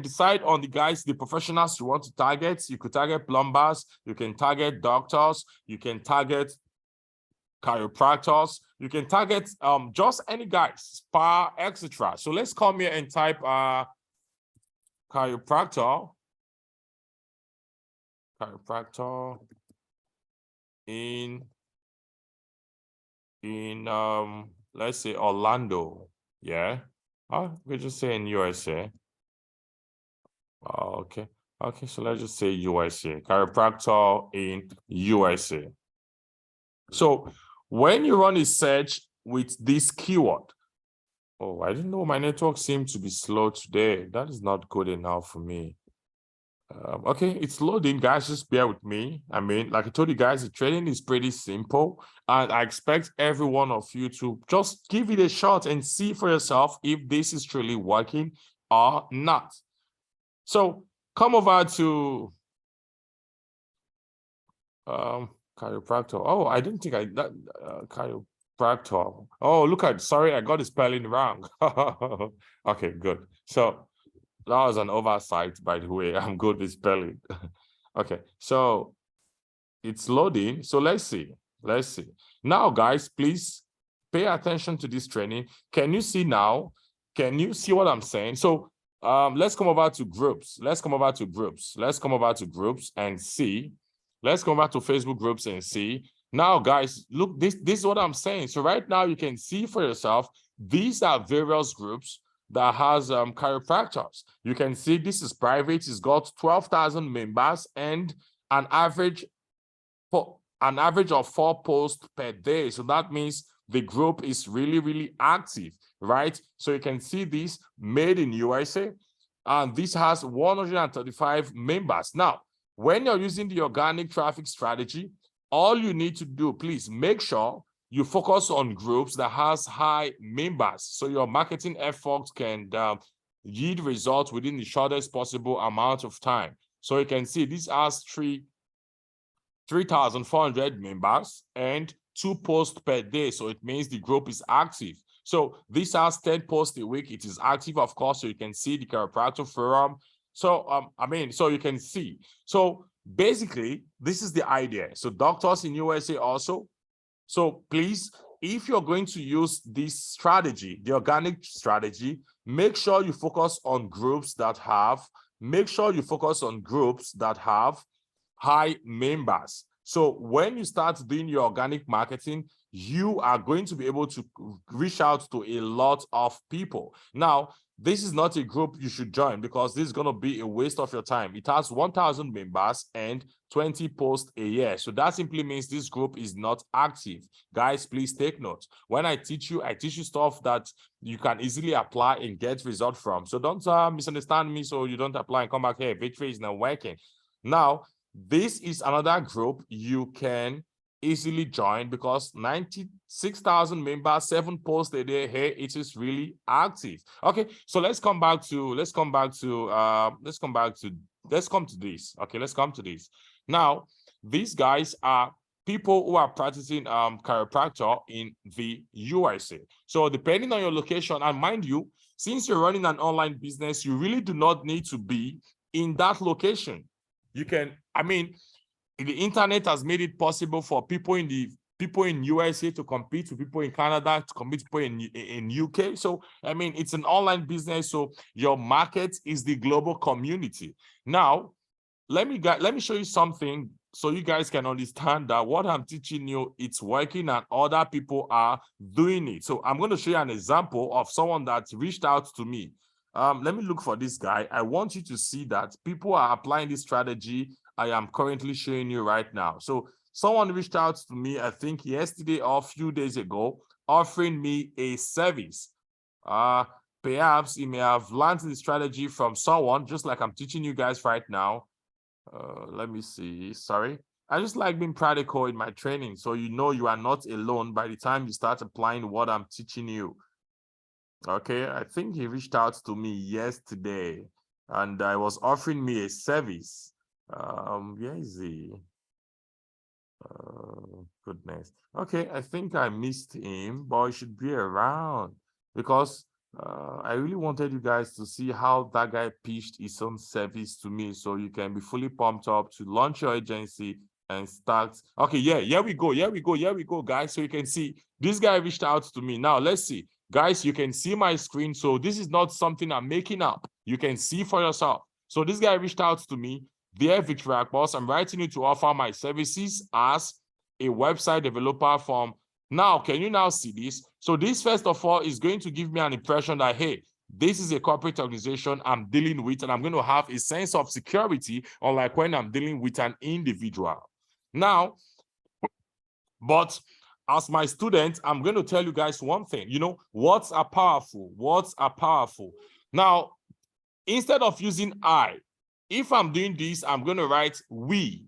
[SPEAKER 1] decide on the professionals you want to target. You could target plumbers. You can target doctors. You can target chiropractors. You can target just any guys, spa, etc. So let's come here and type chiropractor in let's say Orlando. Yeah, we just say in USA. Okay, so let's just say USA. Chiropractor in USA. So when you run a search with this keyword, oh, I didn't know my network seemed to be slow today. That is not good enough for me. Okay, it's loading, guys. Just bear with me. I mean, like I told you guys, the training is pretty simple, and I expect every one of you to just give it a shot and see for yourself if this is truly working or not. So come over to chiropractor. Oh, I didn't think chiropractor. Oh, look at, sorry, I got the spelling wrong. Okay, good. So that was an oversight, by the way. I'm good with spelling. Okay, so it's loading. So let's see. Now, guys, please pay attention to this training. Can you see now? Can you see what I'm saying? So let's come over to groups. Let's come over to groups and see. Let's come back to Facebook groups and see. Now, guys, look, this is what I'm saying. So right now you can see for yourself, these are various groups that has chiropractors. You can see this is private. It's got 12,000 members and an average of 4 posts per day. So that means the group is really, really active, right? So you can see this made in USA, and this has 135 members. Now, when you're using the organic traffic strategy, all you need to do, please make sure you focus on groups that has high members, so your marketing efforts can yield results within the shortest possible amount of time. So you can see this has 3,400 members and 2 posts per day. So it means the group is active. So this has 10 posts a week. It is active, of course. So you can see the chiropractor forum. So so you can see. So basically, this is the idea. So doctors in USA also. So please, if you're going to use this strategy, the organic strategy, make sure you focus on groups that have high members. So when you start doing your organic marketing, you are going to be able to reach out to a lot of people. Now, this is not a group you should join because this is going to be a waste of your time. It has 1,000 members and 20 posts a year. So that simply means this group is not active. Guys, please take note. When I teach you stuff that you can easily apply and get results from. So don't misunderstand me so you don't apply and come back here. Victory is not working. Now, this is another group you can easily join because 96,000 members, 7 posts a day. Hey, it is really active. Okay, so let's come to this. Okay, let's come to this. Now, these guys are people who are practicing chiropractor in the USA. So depending on your location, and mind you, since you're running an online business, you really do not need to be in that location. You can, the internet has made it possible for people in USA to compete with people in Canada, to compete with people in UK. So, it's an online business. So your market is the global community. Now, let me show you something so you guys can understand that what I'm teaching you, it's working and other people are doing it. So I'm going to show you an example of someone that reached out to me. Let me look for this guy. I want you to see that people are applying this strategy I am currently showing you right now. So someone reached out to me, I think yesterday or a few days ago, offering me a service. Perhaps he may have learned the strategy from someone, just like I'm teaching you guys right now. Let me see. Sorry. I just like being practical in my training, so you know you are not alone by the time you start applying what I'm teaching you. Okay, I think he reached out to me yesterday and I was offering me a service. Where is he? Goodness. Okay, I think I missed him, but he should be around because I really wanted you guys to see how that guy pitched his own service to me so you can be fully pumped up to launch your agency and start. Okay, here we go, guys. So you can see this guy reached out to me. Now, let's see. Guys, you can see my screen. So this is not something I'm making up. You can see for yourself. So this guy reached out to me. Dear Victory Boss, I'm writing you to offer my services as a website developer from now. Can you now see this? So this, first of all, is going to give me an impression that, hey, this is a corporate organization I'm dealing with, and I'm going to have a sense of security, unlike when I'm dealing with an individual. Now, but as my student, I'm going to tell you guys one thing. You know, words are powerful. Words are powerful. Now, instead of using I, if I'm doing this, I'm going to write we,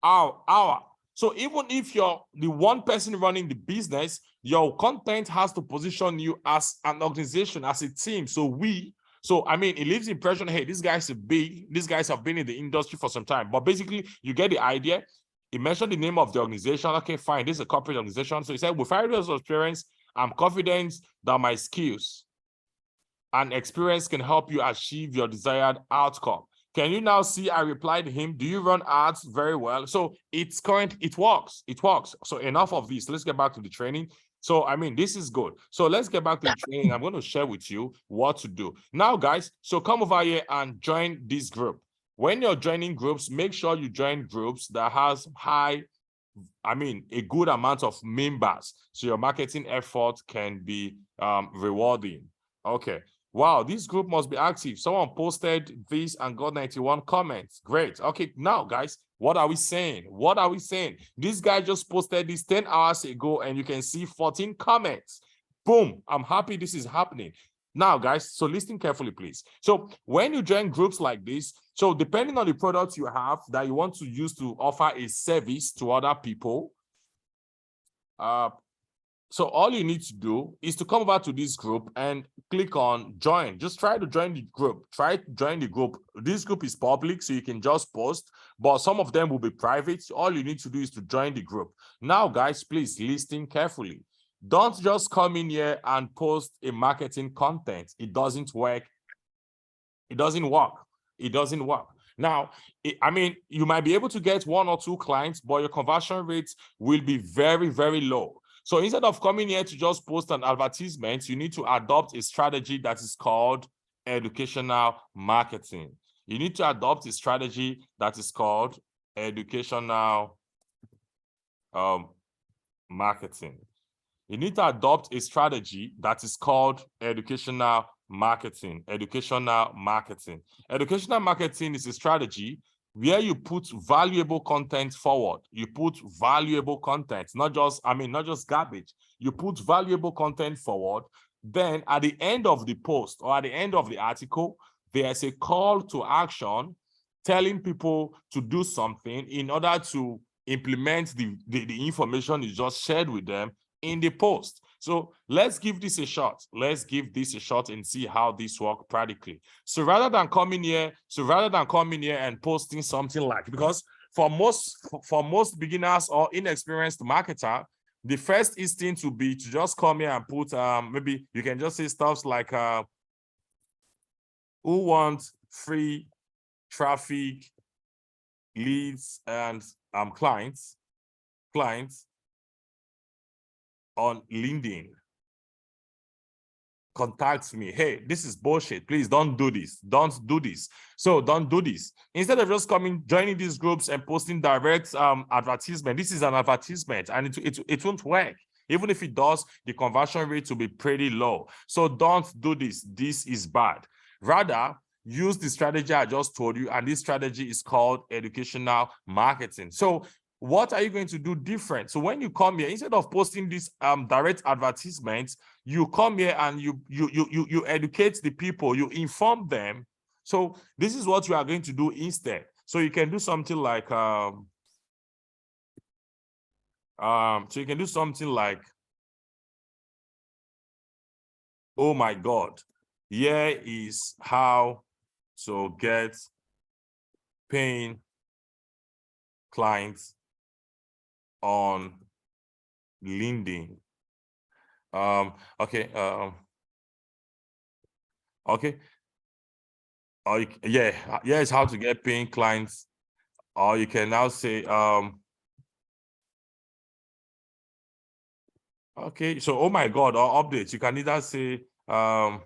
[SPEAKER 1] our. So even if you're the one person running the business, your content has to position you as an organization, as a team. So we, it leaves the impression, hey, these guys are big. These guys have been in the industry for some time. But basically, you get the idea. He mentioned the name of the organization. Okay, fine. This is a corporate organization. So he said, with 5 years of experience, I'm confident that my skills and experience can help you achieve your desired outcome. Can you now see I replied to him, do you run ads very well? So it's current, it works. So enough of this. Let's get back to the training. So, this is good. So let's get back to the training. I'm going to share with you what to do. Now, guys, so come over here and join this group. When you're joining groups, make sure you join groups that has a good amount of members. So your marketing effort can be rewarding. Okay. Wow, this group must be active. Someone posted this and got 91 comments. Great. Okay, now, guys, what are we saying? This guy just posted this 10 hours ago, and you can see 14 comments. Boom. I'm happy this is happening. Now, guys, so listen carefully, please. So when you join groups like this, so depending on the product you have that you want to use to offer a service to other people, So all you need to do is to come over to this group and click on join. Just try to join the group. Try to join the group. This group is public, so you can just post, but some of them will be private. All you need to do is to join the group. Now, guys, please listen carefully. Don't just come in here and post a marketing content. It doesn't work. It doesn't work. It doesn't work. Now, I mean, you might be able to get 1 or 2 clients, but your conversion rates will be very, very low. So instead of coming here to just post an advertisement, you need to adopt a strategy that is called educational marketing. You need to adopt a strategy that is called educational marketing. You need to adopt a strategy that is called educational marketing. Educational marketing. Educational marketing is a strategy where you put valuable content forward. You put valuable content, not just garbage. You put valuable content forward. Then at the end of the post or at the end of the article, there's a call to action telling people to do something in order to implement the information you just shared with them in the post. So let's give this a shot. Let's give this a shot and see how this works practically. So rather than coming here and posting something like, because for most beginners or inexperienced marketer, the first instinct to be to just come here and put maybe you can just say stuff like who wants free traffic, leads, and clients on LinkedIn. Contact me. Hey, this is bullshit. Please don't do this. Don't do this. So don't do this. Instead of just joining these groups and posting direct advertisement, this is an advertisement and it won't work. Even if it does, the conversion rate will be pretty low. So don't do this. This is bad. Rather, use the strategy I just told you, and this strategy is called educational marketing. So what are you going to do different? So when you come here, instead of posting this direct advertisements, you come here and you educate the people, you inform them. So this is what you are going to do instead. So you can do something like oh my God, here is how to get paying clients on LinkedIn. Okay. It's how to get paying clients. Or you can now say okay, so oh my God, or updates. You can either say or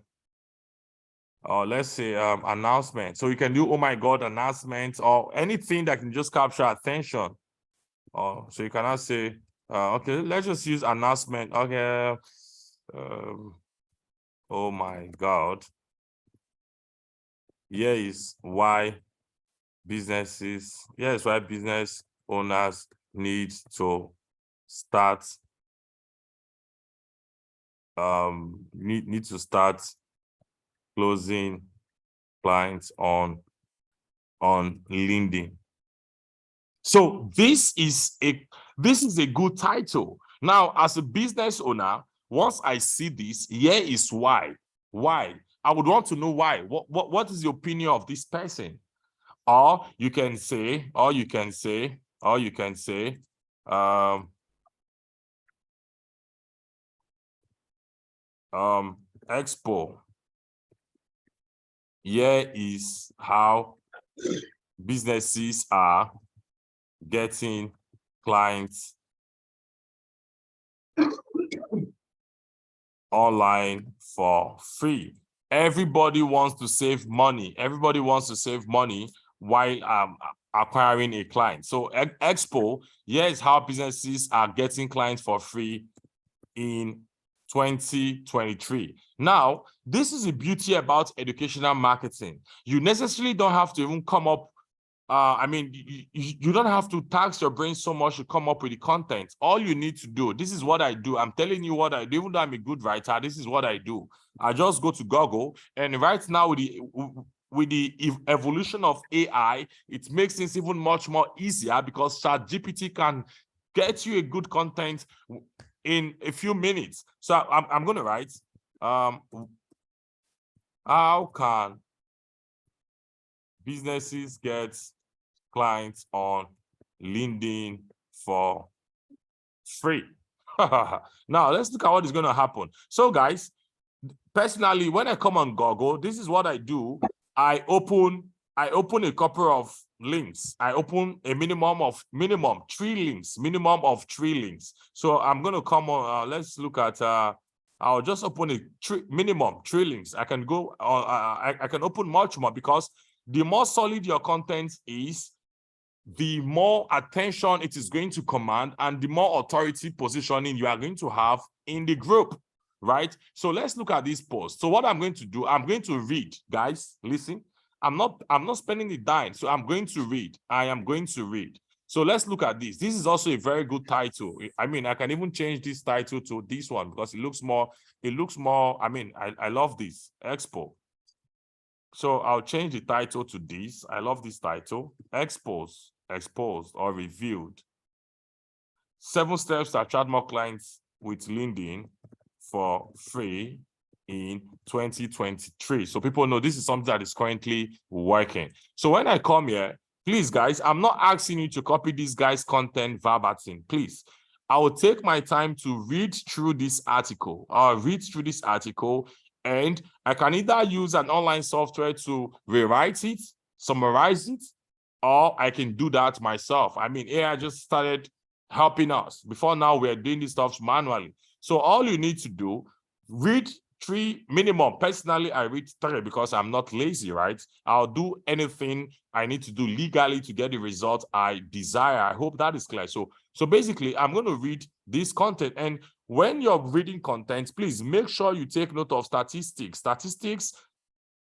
[SPEAKER 1] let's say announcement. So you can do oh my God announcements or anything that can just capture attention. So you cannot say okay, let's just use announcement. Okay, oh my God, here is why business owners need to start need to start closing clients on LinkedIn. So this is a good title. Now, as a business owner, once I see this, here is why. Why? I would want to know why. What is the opinion of this person? Or you can say, Expo. Here is how businesses are getting clients online for free. Everybody wants to save money. Everybody wants to save money while acquiring a client. So Expo, here is how businesses are getting clients for free in 2023. Now, this is the beauty about educational marketing. You necessarily don't have to even come up you don't have to tax your brain so much to come up with the content. All you need to do, this is what I do. I'm telling you what I do. Even though I'm a good writer, this is what I do. I just go to Google, and right now with the evolution of AI, it makes things even much more easier because ChatGPT can get you a good content in a few minutes. So I'm going to write, how can businesses get clients on LinkedIn for free? Now let's look at what is going to happen. So guys, personally, when I come on Google, this is what I do. I open a couple of links. I open a minimum of 3 links. So I'm going to come on, let's look at, I'll just open a minimum 3 links. I can go, I can open much more, because the more solid your content is, the more attention it is going to command, and the more authority positioning you are going to have in the group, right? So let's look at this post. So what I'm going to do, I'm going to read. Guys, listen, I'm not spending the dime, so I'm going to read. I am going to read. So let's look at this. This is also a very good title. I mean, I can even change this title to this one, because it looks more, I mean, I love this, Expo. So I'll change the title to this. I love this title, exposed or revealed. 7 steps to attract more clients with LinkedIn for free in 2023. So people know this is something that is currently working. So when I come here, please guys, I'm not asking you to copy this guy's content verbatim, please. I will take my time to read through this article. And I can either use an online software to rewrite it, summarize it, or I can do that myself. I mean, AI just started helping us. Before now, we're doing this stuff manually. So all you need to do, read 3 minimum. Personally, I read 3 because I'm not lazy, right? I'll do anything I need to do legally to get the result I desire. I hope that is clear. So basically, I'm going to read this content. And when you're reading content, please make sure you take note of statistics.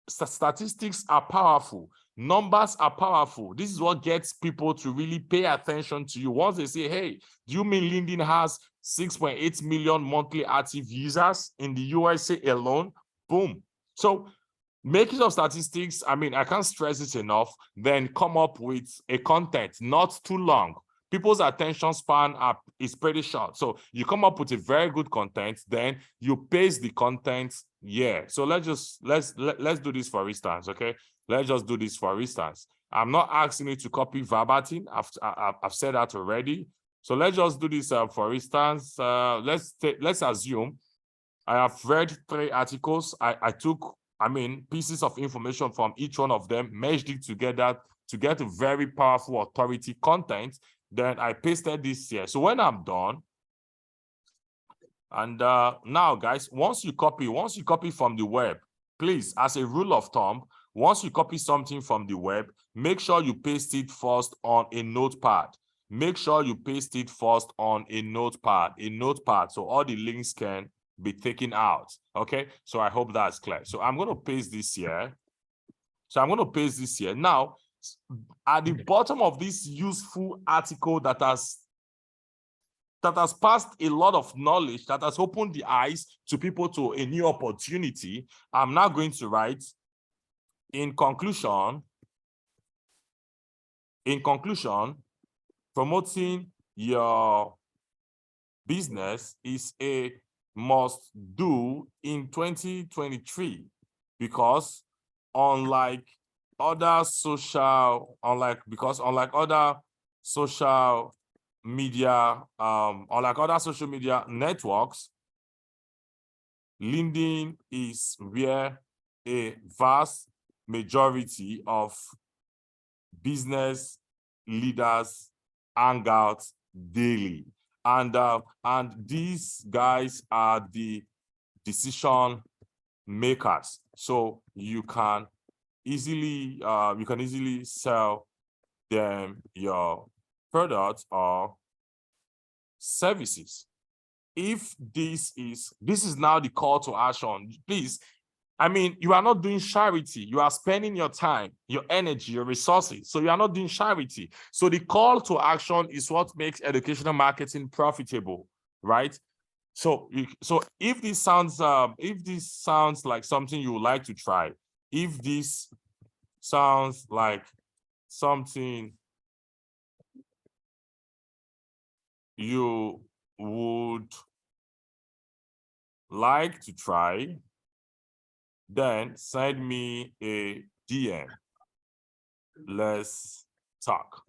[SPEAKER 1] Statistics are powerful. Numbers are powerful. This is what gets people to really pay attention to you. Once they say, hey, do you mean LinkedIn has 6.8 million monthly active users in the USA alone? Boom. So make use of statistics. I mean, I can't stress it enough. Then come up with a content, not too long. People's attention span is pretty short. So you come up with a very good content, then you paste the content. Yeah. So let's do this for instance. Okay. Let's just do this for instance. I'm not asking you to copy verbatim. I've said that already. So let's just do this for instance. Let's assume I have read 3 articles. I took, pieces of information from each one of them, meshed it together to get a very powerful authority content. Then I pasted this here. So when I'm done, and now guys, once you copy from the web, please, as a rule of thumb, once you copy something from the web, make sure you paste it first on a notepad. Make sure you paste it first on a notepad, so all the links can be taken out. Okay, so I hope that's clear. So I'm going to paste this here. Now, at the bottom of this useful article that has passed a lot of knowledge, that has opened the eyes to people to a new opportunity, I'm now going to write, in conclusion, promoting your business is a must do in 2023, because unlike other social media networks, LinkedIn is where a vast majority of business leaders hang out daily, and these guys are the decision makers. So you can easily sell them your products or services. If this is now the call to action, please. You are not doing charity. You are spending your time, your energy, your resources. So you are not doing charity. So the call to action is what makes educational marketing profitable, right? So if this sounds like something you would like to try, if this sounds like something you would like to try, then send me a DM. Let's talk.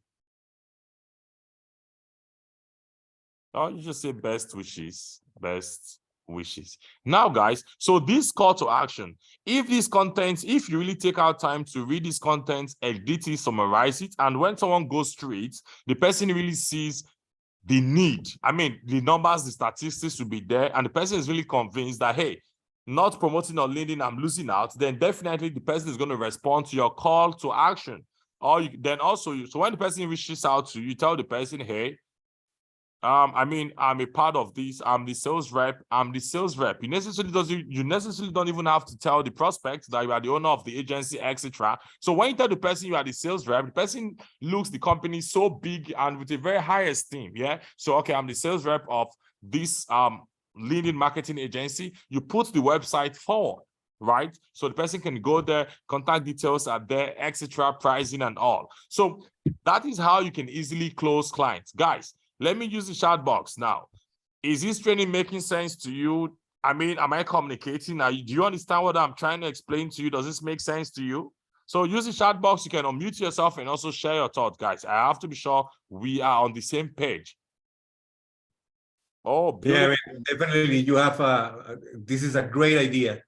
[SPEAKER 1] Oh, you just say best wishes, best wishes. Now, guys, so this call to action, if this content, if you really take out time to read this content, edit it, summarize it, and when someone goes through it, the person really sees the need. I mean, the numbers, the statistics will be there, and the person is really convinced that, hey, not promoting on LinkedIn, I'm losing out, then definitely the person is going to respond to your call to action. Or then also, so when the person reaches out to you, you tell the person, hey, I mean, I'm a part of this. I'm the sales rep. You necessarily don't even have to tell the prospect that you are the owner of the agency, etc. So when you tell the person you are the sales rep, the person looks the company so big and with a very high esteem. Yeah. So okay, I'm the sales rep of this LinkedIn marketing agency. You put the website forward, right? So the person can go there, contact details are there, etc., pricing and all. So that is how you can easily close clients, guys. Let me use the chat box now. Is this training making sense to you? I mean, am I communicating? Do you understand what I'm trying to explain to you? Does this make sense to you? So use the chat box. You can unmute yourself and also share your thoughts, guys. I have to be sure we are on the same page. Oh, beautiful.
[SPEAKER 3] Yeah, I mean, definitely. You have this is a great idea.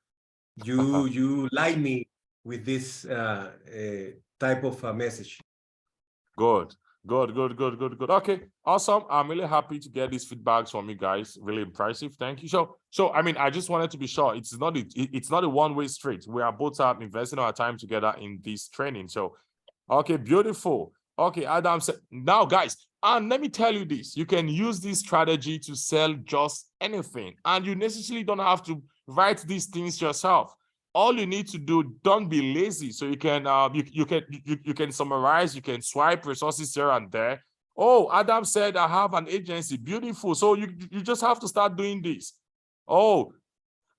[SPEAKER 3] You like me with this type of message.
[SPEAKER 1] Good. Okay, awesome. I'm really happy to get these feedbacks from you guys. Really impressive. Thank you. So I mean, I just wanted to be sure it's not a one-way street. We are both investing our time together in this training. So, okay, beautiful. Okay, Adam said, now guys, and let me tell you this, you can use this strategy to sell just anything, and you necessarily don't have to write these things yourself. All you need to do, don't be lazy. So you can you can summarize, you can swipe resources here and there. Oh, Adam said, I have an agency. Beautiful. So you just have to start doing this. Oh,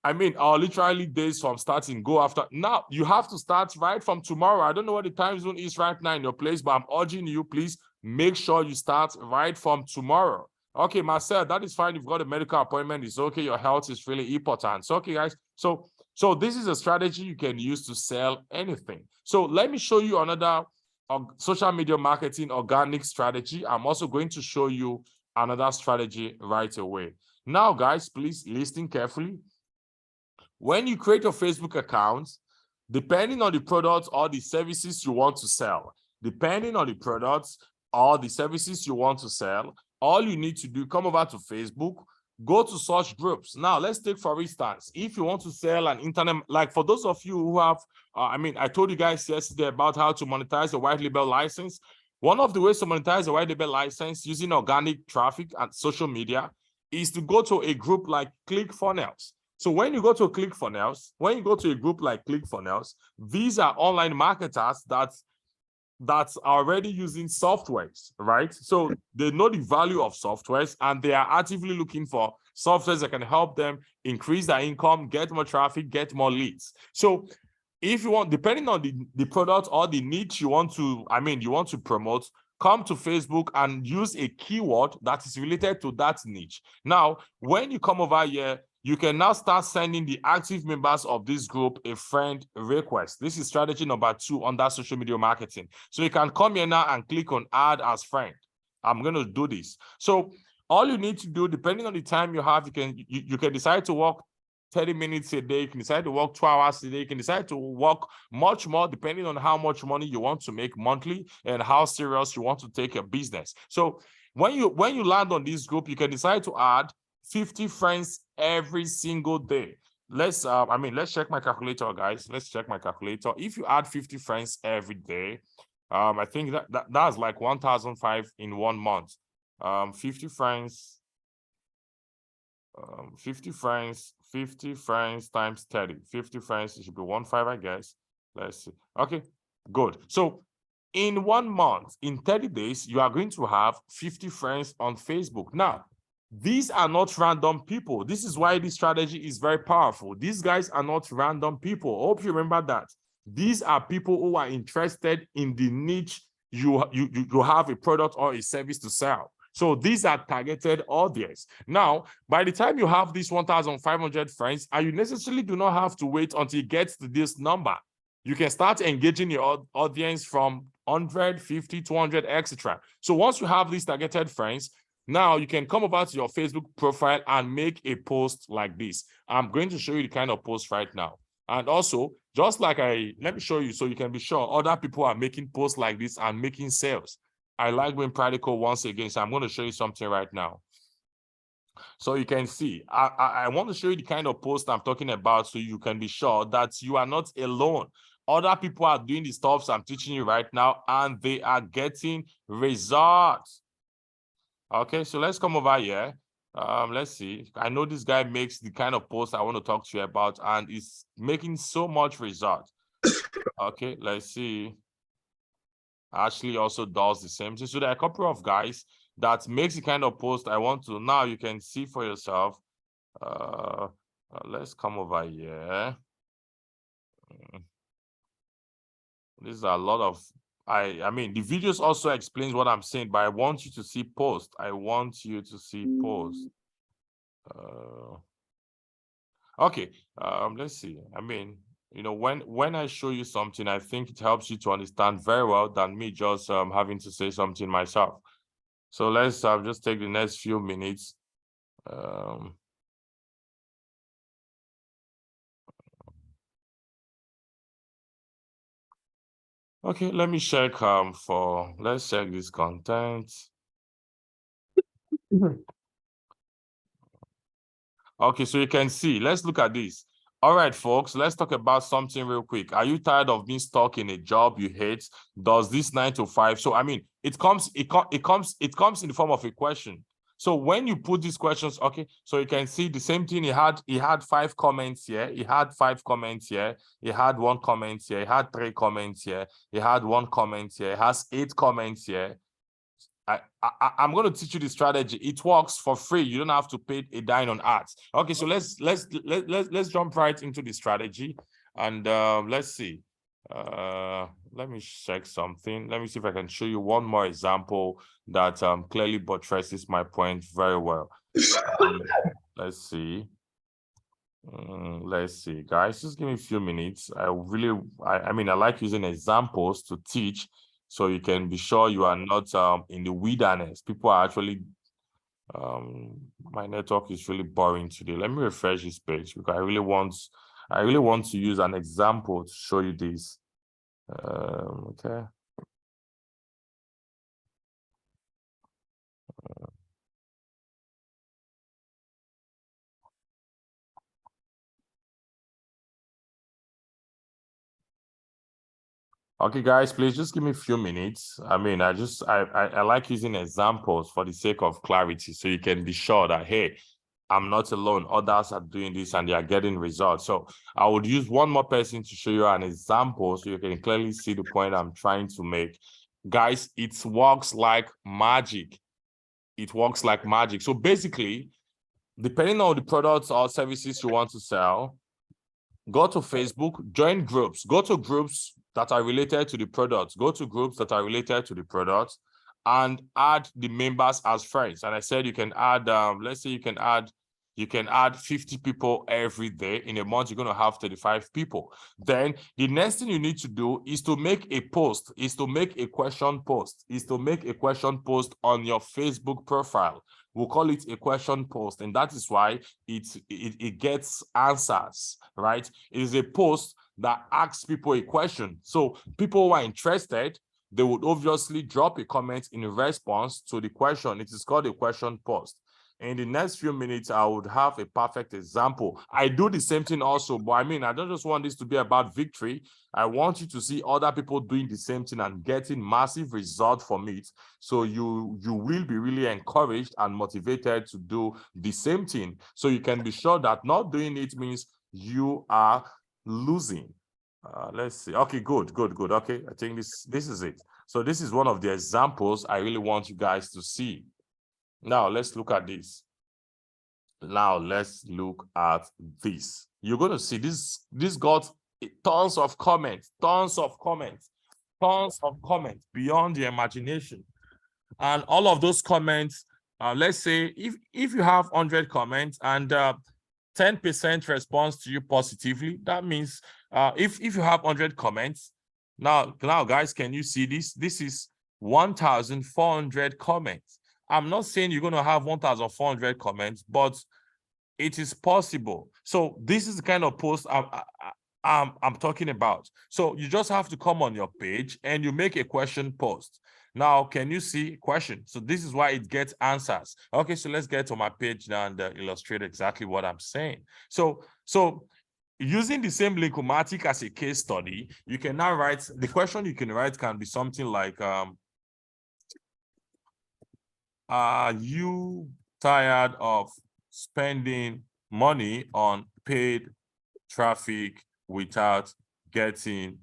[SPEAKER 1] I mean, literally days from starting, go after. Now you have to start right from tomorrow. I don't know what the time zone is right now in your place, but I'm urging you, please make sure you start right from tomorrow. Okay, Marcel, that is fine. You've got a medical appointment. It's okay. Your health is really important. So, okay, guys. So this is a strategy you can use to sell anything. So let me show you another social media marketing organic strategy. I'm also going to show you another strategy right away. Now, guys, please listen carefully. When you create your Facebook account, depending on the products or the services you want to sell, all you need to do, come over to Facebook, go to search groups. Now, let's take, for instance, if you want to sell an internet, like for those of you who have, I mean, I told you guys yesterday about how to monetize a white label license. One of the ways to monetize a white label license using organic traffic and social media is to go to a group like ClickFunnels. So when you go to ClickFunnels, when you go to a group like ClickFunnels, these are online marketers that's already using softwares, right? So they know the value of softwares and they are actively looking for softwares that can help them increase their income, get more traffic, get more leads. So if you want, depending on the product or the niche you want to promote, come to Facebook and use a keyword that is related to that niche. Now, when you come over here, you can now start sending the active members of this group a friend request. This is strategy number 2 under social media marketing. So you can come here now and click on add as friend. I'm going to do this. So all you need to do, depending on the time you have, you can decide to work 30 minutes a day. You can decide to work 2 hours a day. You can decide to work much more depending on how much money you want to make monthly and how serious you want to take your business. So when you land on this group, you can decide to add 50 friends every single day. Let's check my calculator, guys. Let's check my calculator. If you add 50 friends every day, I think that's like 1,005 in 1 month. 50 friends times 30. 50 friends, it should be 1.5, I guess. Let's see. Okay, good. So in 1 month, in 30 days, you are going to have 50 friends on Facebook. Now, these are not random people. This is why this strategy is very powerful. These guys are not random people. Hope you remember that. These are people who are interested in the niche you have a product or a service to sell. So these are targeted audience. Now, by the time you have these 1,500 friends, and you necessarily do not have to wait until you get to this number, you can start engaging your audience from 100, 50, 200, etc. So once you have these targeted friends, now you can come over to your Facebook profile and make a post like this. I'm going to show you the kind of post right now. And also, just like let me show you so you can be sure other people are making posts like this and making sales. I like being practical once again, so I'm going to show you something right now. So you can see, I want to show you the kind of post I'm talking about so you can be sure that you are not alone. Other people are doing the stuff I'm teaching you right now, and they are getting results. Okay, so let's come over here. Let's see. I know this guy makes the kind of post I want to talk to you about, and is making so much result. Okay, let's see. Ashley also does the same thing. So there are a couple of guys that makes the kind of post I want to. Now you can see for yourself. Let's come over here. These are a lot of, I mean, the videos also explains what I'm saying, but I want you to see post. I want you to see post. Okay, let's see. I mean, you know, when I show you something, I think it helps you to understand very well than me just having to say something myself. So let's just take the next few minutes. Okay, let me check let's check this content. Okay, so you can see, let's look at this. All right, folks, let's talk about something real quick. Are you tired of being stuck in a job you hate? Does this 9 to 5? So, I mean, it comes in the form of a question. So when you put these questions, okay, so you can see the same thing. He had 5 comments here. He had 5 comments here. He had 1 comment here. He had 3 comments here. He had 1 comment here. He has 8 comments here. I'm going to teach you the strategy. It works for free. You don't have to pay a dime on ads. Okay, so let's jump right into the strategy, and let's see. Let me check something. Let me see if I can show you one more example that clearly buttresses my point very well. Let's see. Let's see, guys. Just give me a few minutes. I mean, I like using examples to teach, so you can be sure you are not in the wilderness. People are actually, my network is really boring today. Let me refresh this page because I really want to use an example to show you this. Okay. Okay, guys, please just give me a few minutes. I mean, I like using examples for the sake of clarity, so you can be sure that, hey, I'm not alone. Others are doing this and they are getting results. So I would use one more person to show you an example so you can clearly see the point I'm trying to make. Guys, it works like magic. It works like magic. So basically, depending on the products or services you want to sell, go to Facebook, join groups, go to groups that are related to the products, go to groups that are related to the products, and add the members as friends. And I said you can add, let's say you can add 50 people every day. In a month, you're going to have 35 people. Then the next thing you need to do is to make a post, is to make a question post on your Facebook profile. We'll call it a question post, and that is why it gets answers, right? It is a post that asks people a question. So people who are interested, they would obviously drop a comment in response to the question. It is called a question post. In the next few minutes, I would have a perfect example. I do the same thing also, but I mean, I don't just want this to be about victory. I want you to see other people doing the same thing and getting massive results from it. So you will be really encouraged and motivated to do the same thing. So you can be sure that not doing it means you are losing. Let's see. Okay, good. Okay, I think this is it. So this is one of the examples I really want you guys to see. Now let's look at this. Now let's look at this. You're going to see this got tons of comments beyond your imagination. and all of those comments, let's say if you have 100 comments and 10% response to you positively, that means if you have 100 comments, now guys, can you see this? This is 1,400 comments. I'm not saying you're going to have 1,400 comments, but it is possible. So this is the kind of post I'm talking about. So you just have to come on your page and you make a question post. Now, can you see question? So this is why it gets answers. Okay, so let's get to my page now and illustrate exactly what I'm saying. So using the same Linkomatic as a case study, you can now write, the question you can write can be something like, are you tired of spending money on paid traffic without getting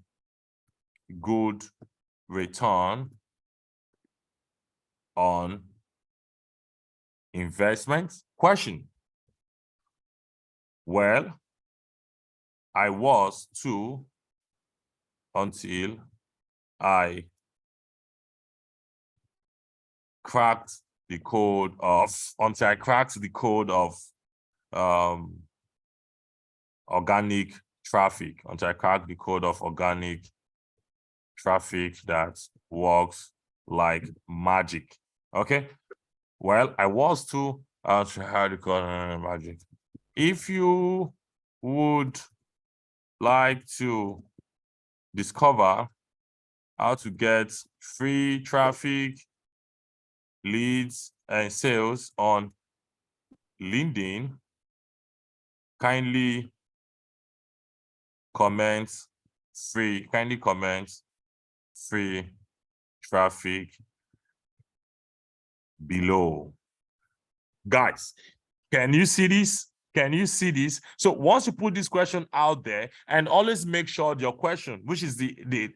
[SPEAKER 1] good return on investments? Question. Well, I was too until I cracked the code of organic traffic, until I cracked the code of organic traffic that works like magic. Okay, well, I was too how to call magic. If you would like to discover how to get free traffic, leads, and sales on LinkedIn, kindly comment free traffic below. Guys, can you see this? Can you see this? So once you put this question out there, and always make sure your question, which is the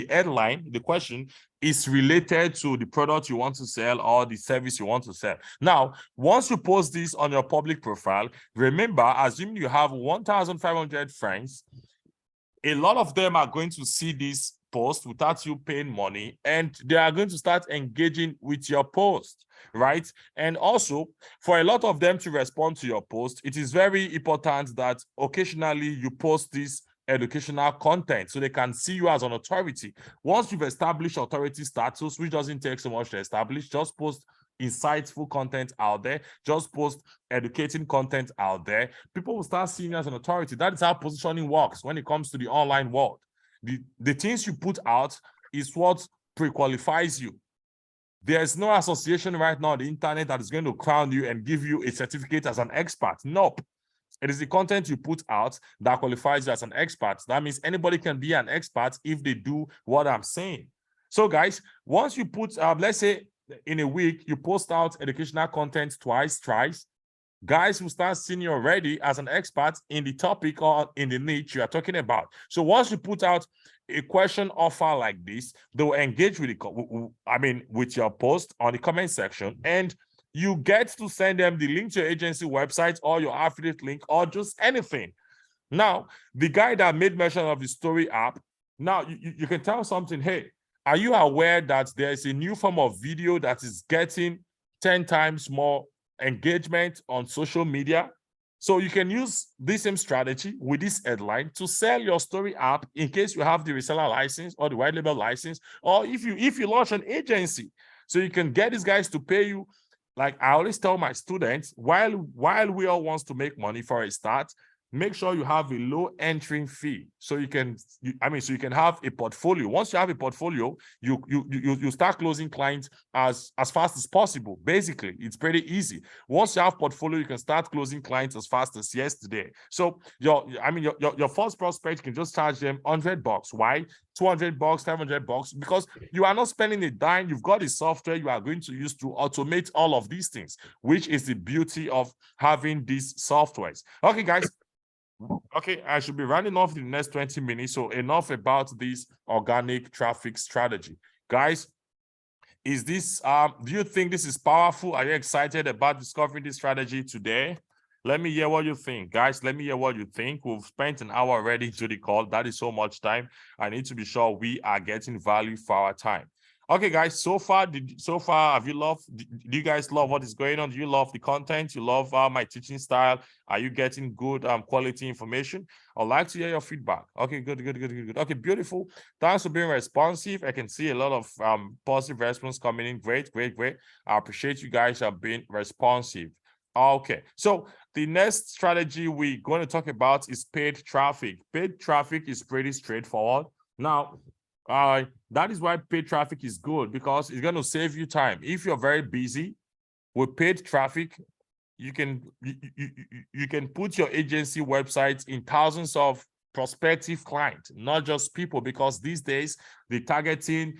[SPEAKER 1] headline, the question is related to the product you want to sell or the service you want to sell. Now, once you post this on your public profile, remember, assuming you have 1,500 friends, a lot of them are going to see this post without you paying money, and they are going to start engaging with your post, right? And also, for a lot of them to respond to your post, it is very important that occasionally you post this educational content so they can see you as an authority. Once you've established authority status, which doesn't take so much to establish, just post insightful content out there, just post educating content out there. People will start seeing you as an authority. That is how positioning works when it comes to the online world. The things you put out is what pre-qualifies you. There's no association right now on the internet that is going to crown you and give you a certificate as an expert. Nope. It is the content you put out that qualifies you as an expert. That means anybody can be an expert if they do what I'm saying. So guys, once you put, let's say in a week, you post out educational content twice, thrice, guys will start seeing you already as an expert in the topic or in the niche you are talking about. So once you put out a question offer like this, they'll engage with with your post on the comment section, and you get to send them the link to your agency website or your affiliate link or just anything. Now, the guy that made mention of the story app, now you can tell something. Hey, are you aware that there's a new form of video that is getting 10 times more engagement on social media? So you can use this same strategy with this headline to sell your story app in case you have the reseller license or the white label license, or if you launch an agency, so you can get these guys to pay you. Like I always tell my students, while we all want to make money for a start, make sure you have a low entry fee so you can have a portfolio. Once you have a portfolio, you start closing clients as fast as possible. Basically, it's pretty easy. Once you have portfolio, you can start closing clients as fast as yesterday. So your first prospect can just charge them $100. Why? $200, $500, because you are not spending a dime. You've got the software you are going to use to automate all of these things, which is the beauty of having these softwares. Okay, guys. Okay, I should be running off in the next 20 minutes. So enough about this organic traffic strategy. Guys, is this, do you think this is powerful? Are you excited about discovering this strategy today? Let me hear what you think. Guys, let me hear what you think. We've spent an hour already to the call. That is so much time. I need to be sure we are getting value for our time. Okay, guys, so far, have you loved, do you guys love what is going on? Do you love the content? You love my teaching style? Are you getting good quality information? I'd like to hear your feedback. Okay, good. Okay, beautiful. Thanks for being responsive. I can see a lot of positive response coming in. Great. I appreciate you guys being responsive. Okay, so the next strategy we're going to talk about is paid traffic. Paid traffic is pretty straightforward. Now, that is why paid traffic is good, because it's going to save you time. If you're very busy with paid traffic, you can put your agency website in thousands of prospective clients, not just people, because these days the targeting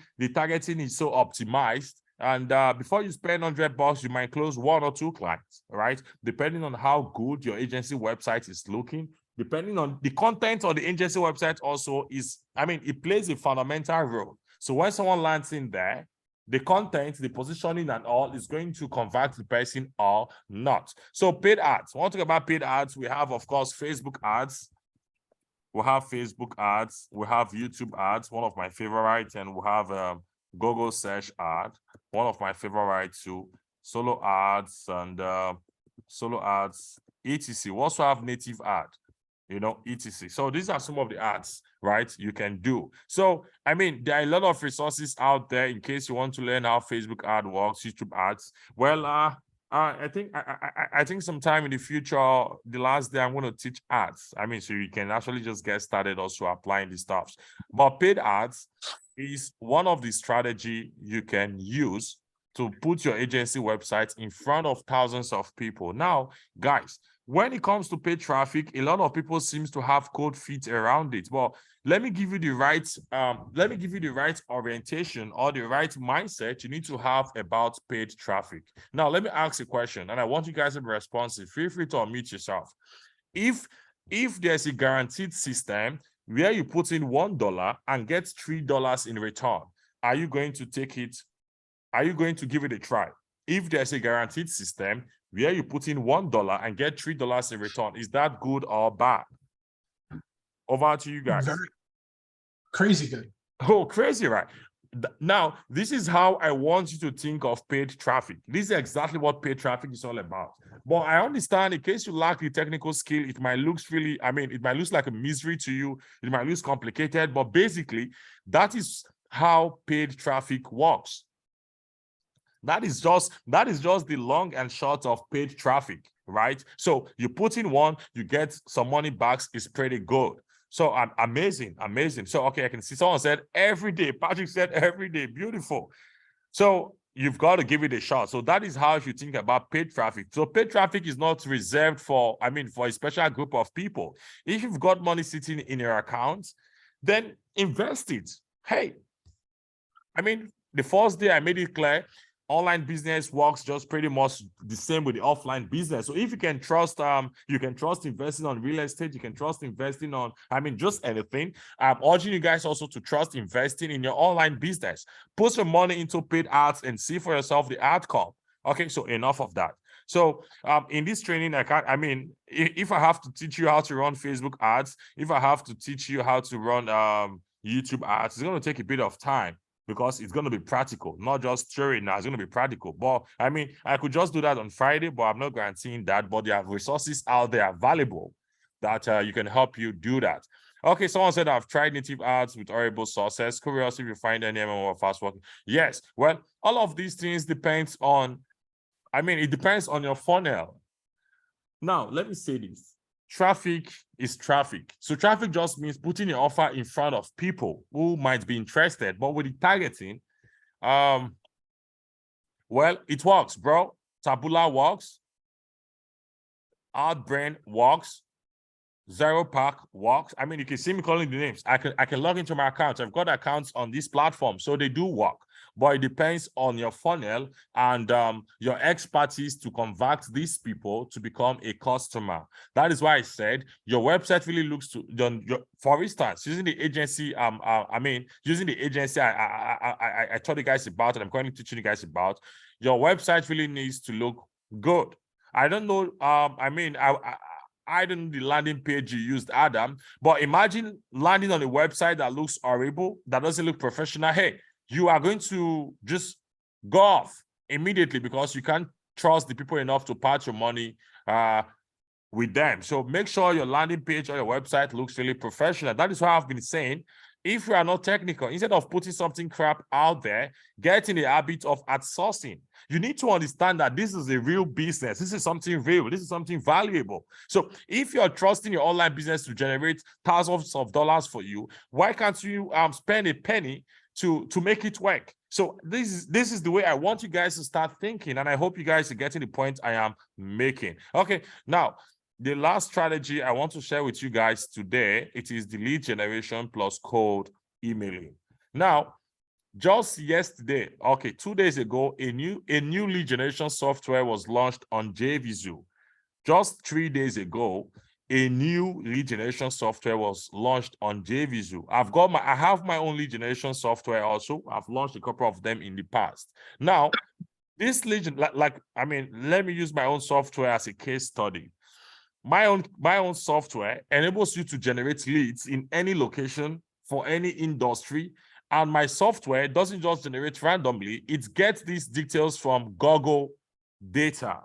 [SPEAKER 1] is so optimized. And before you spend $100, you might close 1 or 2 clients, right? Depending on how good your agency website is looking. Depending on the content on the agency website also it plays a fundamental role. So when someone lands in there, the content, the positioning and all is going to convert the person or not. So paid ads, when we talk about paid ads, we have, of course, Facebook ads. We have Facebook ads. We have YouTube ads, one of my favorites, and we have Google search ad, one of my favorites too. Solo ads and etc. We also have native ad, etc. So these are some of the ads, right, you can do. So, there are a lot of resources out there in case you want to learn how Facebook ad works, YouTube ads. Well, I think sometime in the future, the last day, I'm going to teach ads. So you can actually just get started also applying the stuff. But paid ads is one of the strategy you can use to put your agency website in front of thousands of people. Now, guys, when it comes to paid traffic, a lot of people seems to have cold feet around it. Well, let me give you the right orientation or the right mindset you need to have about paid traffic. Now, let me ask a question, and I want you guys to be responsive. Feel free to unmute yourself. If there's a guaranteed system where you put in $1 and get $3 in return, are you going to take it? Are you going to give it a try? If there's a guaranteed system where you put in $1 and get $3 in return, is that good or bad? Over to you guys.
[SPEAKER 2] Very crazy good.
[SPEAKER 1] Oh, crazy, right? Now, this is how I want you to think of paid traffic. This is exactly what paid traffic is all about. But I understand in case you lack the technical skill, it might look it might look like a mystery to you. It might look complicated, but basically, that is how paid traffic works. That is just the long and short of paid traffic, right? So you put in one, you get some money back. It's pretty good. So amazing. So, okay, I can see someone said every day. Patrick said every day. Beautiful. So you've got to give it a shot. So that is how you think about paid traffic. So paid traffic is not reserved for a special group of people. If you've got money sitting in your account, then invest it. Hey, the first day I made it clear, online business works just pretty much the same with the offline business. So if you can trust, investing on real estate, you can trust investing on, just anything. I'm urging you guys also to trust investing in your online business. Put some money into paid ads and see for yourself the outcome. Okay, so enough of that. So in this training, if I have to teach you how to run Facebook ads, if I have to teach you how to run YouTube ads, it's going to take a bit of time, because it's going to be practical, not just theory now. It's going to be practical. But I could just do that on Friday, but I'm not guaranteeing that. But there are resources out there valuable that you can help you do that. Okay, someone said I've tried native ads with horrible sources. Curious if you find any more fast working. Yes, well, all of these things depends on, it depends on your funnel. Now, let me say this. Traffic is traffic. So traffic just means putting your offer in front of people who might be interested. But with the targeting, well, it works, bro. Taboola works. Outbrain works. ZeroPack works. You can see me calling the names. I can log into my account. I've got accounts on this platform, so they do work. But it depends on your funnel and your expertise to convert these people to become a customer. That is why I said your website really looks to for instance, using the agency. Using the agency I taught you guys about, and I'm currently teaching you guys about. Your website really needs to look good. I don't know. I don't know the landing page you used, Adam, but imagine landing on a website that looks horrible, that doesn't look professional. Hey, you are going to just go off immediately because you can't trust the people enough to part your money with them. So make sure your landing page or your website looks really professional. That is why I've been saying, if you are not technical, instead of putting something crap out there, get in the habit of outsourcing. You need to understand that this is a real business. This is something real. This is something valuable. So if you're trusting your online business to generate thousands of dollars for you, why can't you spend a penny to make it work? So this is the way I want you guys to start thinking, and I hope you guys are getting the point I am making. Okay, now the last strategy I want to share with you guys today, it is the lead generation plus cold emailing. Now, just yesterday, okay, 2 days ago, a new lead generation software was launched on JVZoo. Just 3 days ago, a new lead generation software was launched on JVZoo. I have my own lead generation software also. I've launched a couple of them in the past. Now, this lead, let me use my own software as a case study. My own software enables you to generate leads in any location for any industry. And my software doesn't just generate randomly, it gets these details from Google data.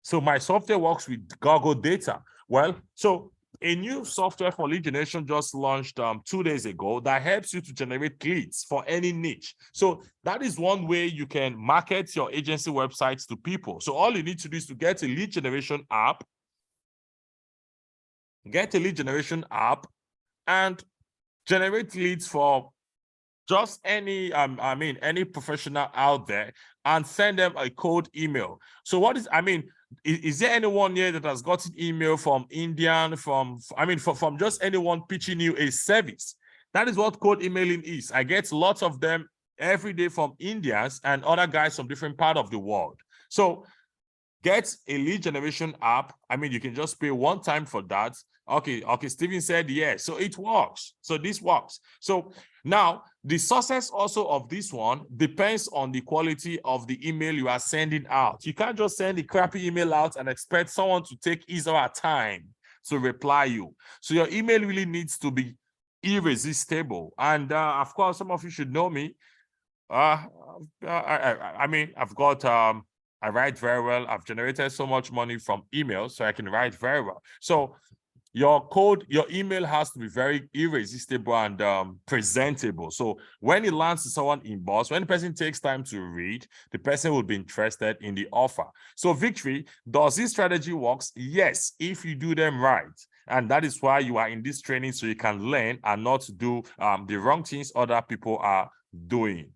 [SPEAKER 1] So my software works with Google data. Well, so a new software for lead generation just launched 2 days ago that helps you to generate leads for any niche. So that is one way you can market your agency websites to people. So all you need to do is to get a lead generation app, and generate leads for just any any professional out there and send them a cold email. So what is there anyone here that has gotten email from Indian, from just anyone pitching you a service? That is what cold emailing is. I get lots of them every day from Indians and other guys from different parts of the world. So get a lead generation app. You can just pay one time for that. Okay, Steven said yes. So it works. So this works. So now the success also of this one depends on the quality of the email you are sending out. You can't just send a crappy email out and expect someone to take his or her time to reply you. So your email really needs to be irresistible. And of course, some of you should know me. I've got I write very well. I've generated so much money from emails, so I can write very well. So your email has to be very irresistible and presentable. So when it lands to someone inbox, when the person takes time to read, the person will be interested in the offer. So Victory, does this strategy work? Yes, if you do them right. And that is why you are in this training, so you can learn and not do the wrong things other people are doing.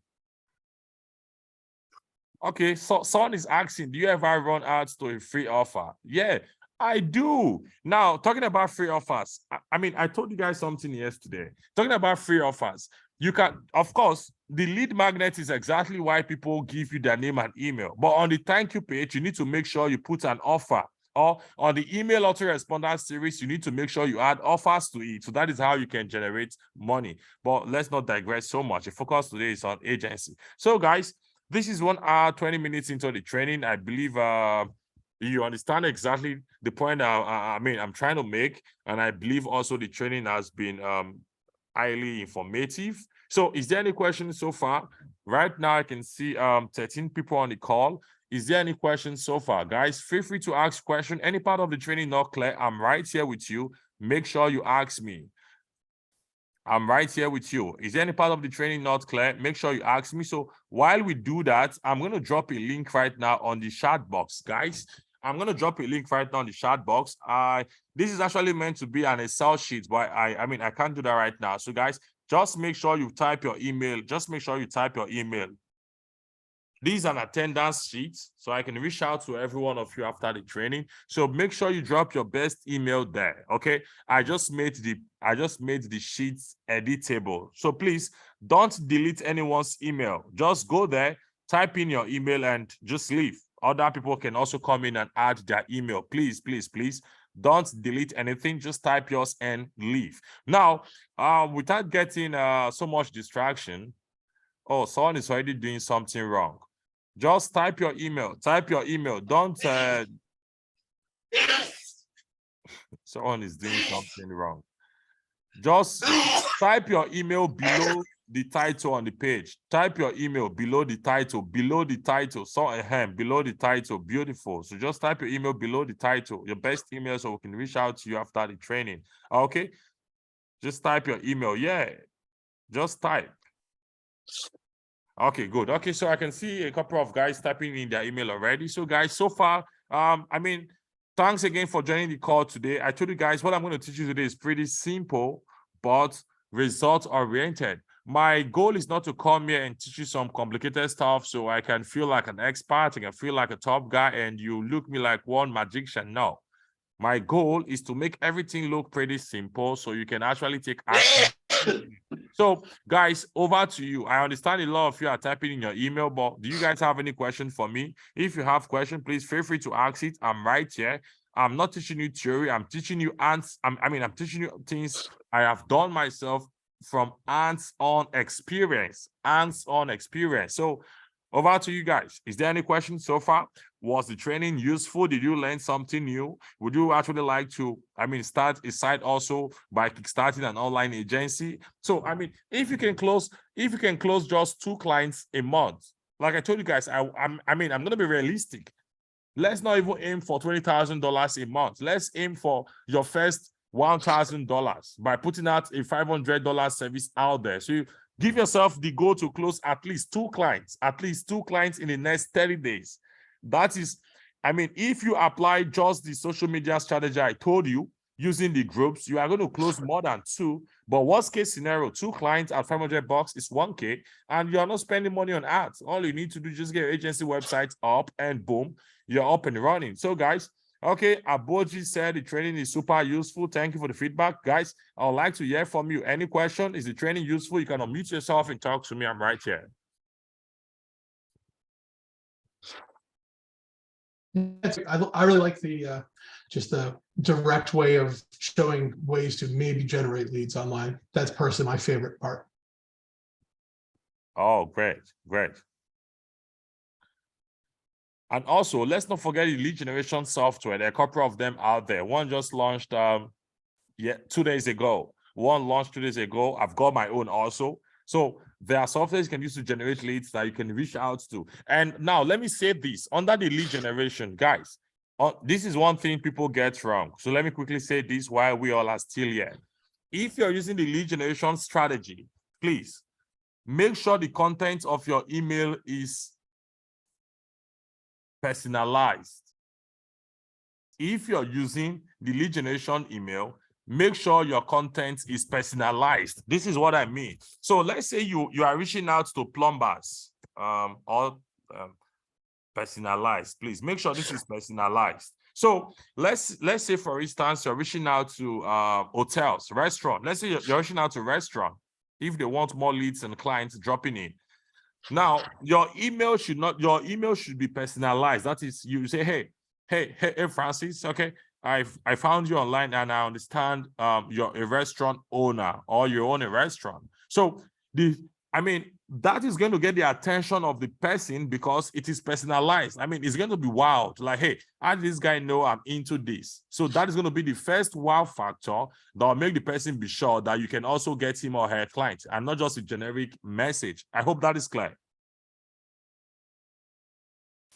[SPEAKER 1] Okay, so someone is asking, do you ever run ads to a free offer? Yeah, I do. Now, talking about free offers, I told you guys something yesterday. Talking about free offers, you can, of course, the lead magnet is exactly why people give you their name and email. But on the thank you page, you need to make sure you put an offer. Or on the email autoresponder series, you need to make sure you add offers to it. So that is how you can generate money. But let's not digress so much. The focus today is on agency. So guys, this is 1 hour, 20 minutes into the training. I believe you understand exactly the point I'm trying to make. And I believe also the training has been highly informative. So is there any questions so far? Right now, I can see 13 people on the call. Is there any questions so far? Guys, feel free to ask questions. Any part of the training not clear, I'm right here with you. Make sure you ask me. I'm right here with you. Is there any part of the training not clear? Make sure you ask me. So while we do that, I'm going to drop a link right now on the chat box, guys. I'm going to drop a link right now on the chat box. This is actually meant to be an Excel sheet, but I can't do that right now. So guys, just make sure you type your email. Just make sure you type your email. This is an attendance sheet, so I can reach out to every one of you after the training. So make sure you drop your best email there. Okay, I just made the sheets editable. So please don't delete anyone's email. Just go there, type in your email, and just leave. Other people can also come in and add their email. Please, please, please. Don't delete anything. Just type yours and leave. Now, without getting so much distraction. Oh, someone is already doing something wrong. Just type your email. Type your email. Don't. Someone is doing something wrong. Just type your email below the title on the page. Type your email below the title, below the title. So below the title. Beautiful. So just type your email below the title, your best email, so we can reach out to you after the training. Okay. Just type your email. Yeah. Just type. Okay, good. Okay, so I can see a couple of guys typing in their email already. So guys, so far, I mean, thanks again for joining the call today. I told you guys what I'm going to teach you today is pretty simple, but result oriented. My goal is not to come here and teach you some complicated stuff so I can feel like an expert, I can feel like a top guy, and you look me like one magician. No. My goal is to make everything look pretty simple so you can actually take action. So, guys, over to you. I understand a lot of you are typing in your email, but do you guys have any question for me? If you have question, please feel free to ask it. I'm right here. I'm not teaching you theory. I'm teaching you I'm teaching you things I have done myself from hands-on experience. So, over to you guys. Is there any questions so far? Was the training useful? Did you learn something new? Would you actually like to, start a site also by kickstarting an online agency? So, if you can close just 2 clients a month, like I told you guys, I'm going to be realistic. Let's not even aim for $20,000 a month. Let's aim for your first $1,000 by putting out a $500 service out there. So you give yourself the goal to close at least 2 clients in the next 30 days. That is, if you apply just the social media strategy I told you, using the groups, you are going to close more than 2. But worst case scenario, 2 clients at $500 is 1K, and you are not spending money on ads. All you need to do is just get your agency website up, and boom, you're up and running. So guys, okay, Aboji said the training is super useful. Thank you for the feedback. Guys, I would like to hear from you. Any question? Is the training useful? You can unmute yourself and talk to me. I'm right here.
[SPEAKER 2] I really like the just the direct way of showing ways to maybe generate leads online. That's personally my favorite part.
[SPEAKER 1] Oh, great. And also, let's not forget the lead generation software. There are a couple of them out there. One just launched 2 days ago. One launched 2 days ago. I've got my own also. So there are softwares you can use to generate leads that you can reach out to. And now let me say this, under the lead generation, guys, this is one thing people get wrong. So let me quickly say this while we all are still here. If you're using the lead generation strategy, please make sure the content of your email is personalized. If you're using the lead generation email, make sure your content is personalized. This is what I mean. So let's say you are reaching out to plumbers personalized. Please make sure this is personalized. So let's say, for instance, you're reaching out to hotels, restaurant. Let's say you're reaching out to restaurant. If they want more leads and clients dropping in. Now, your email should be personalized. That is, you say, hey, Francis, okay, I found you online and I understand you're a restaurant owner or you own a restaurant. So that is going to get the attention of the person because it is personalized. It's going to be wild. Like, hey, how did this guy know I'm into this? So that is going to be the first wow factor that will make the person be sure that you can also get him or her client and not just a generic message. I hope that is clear.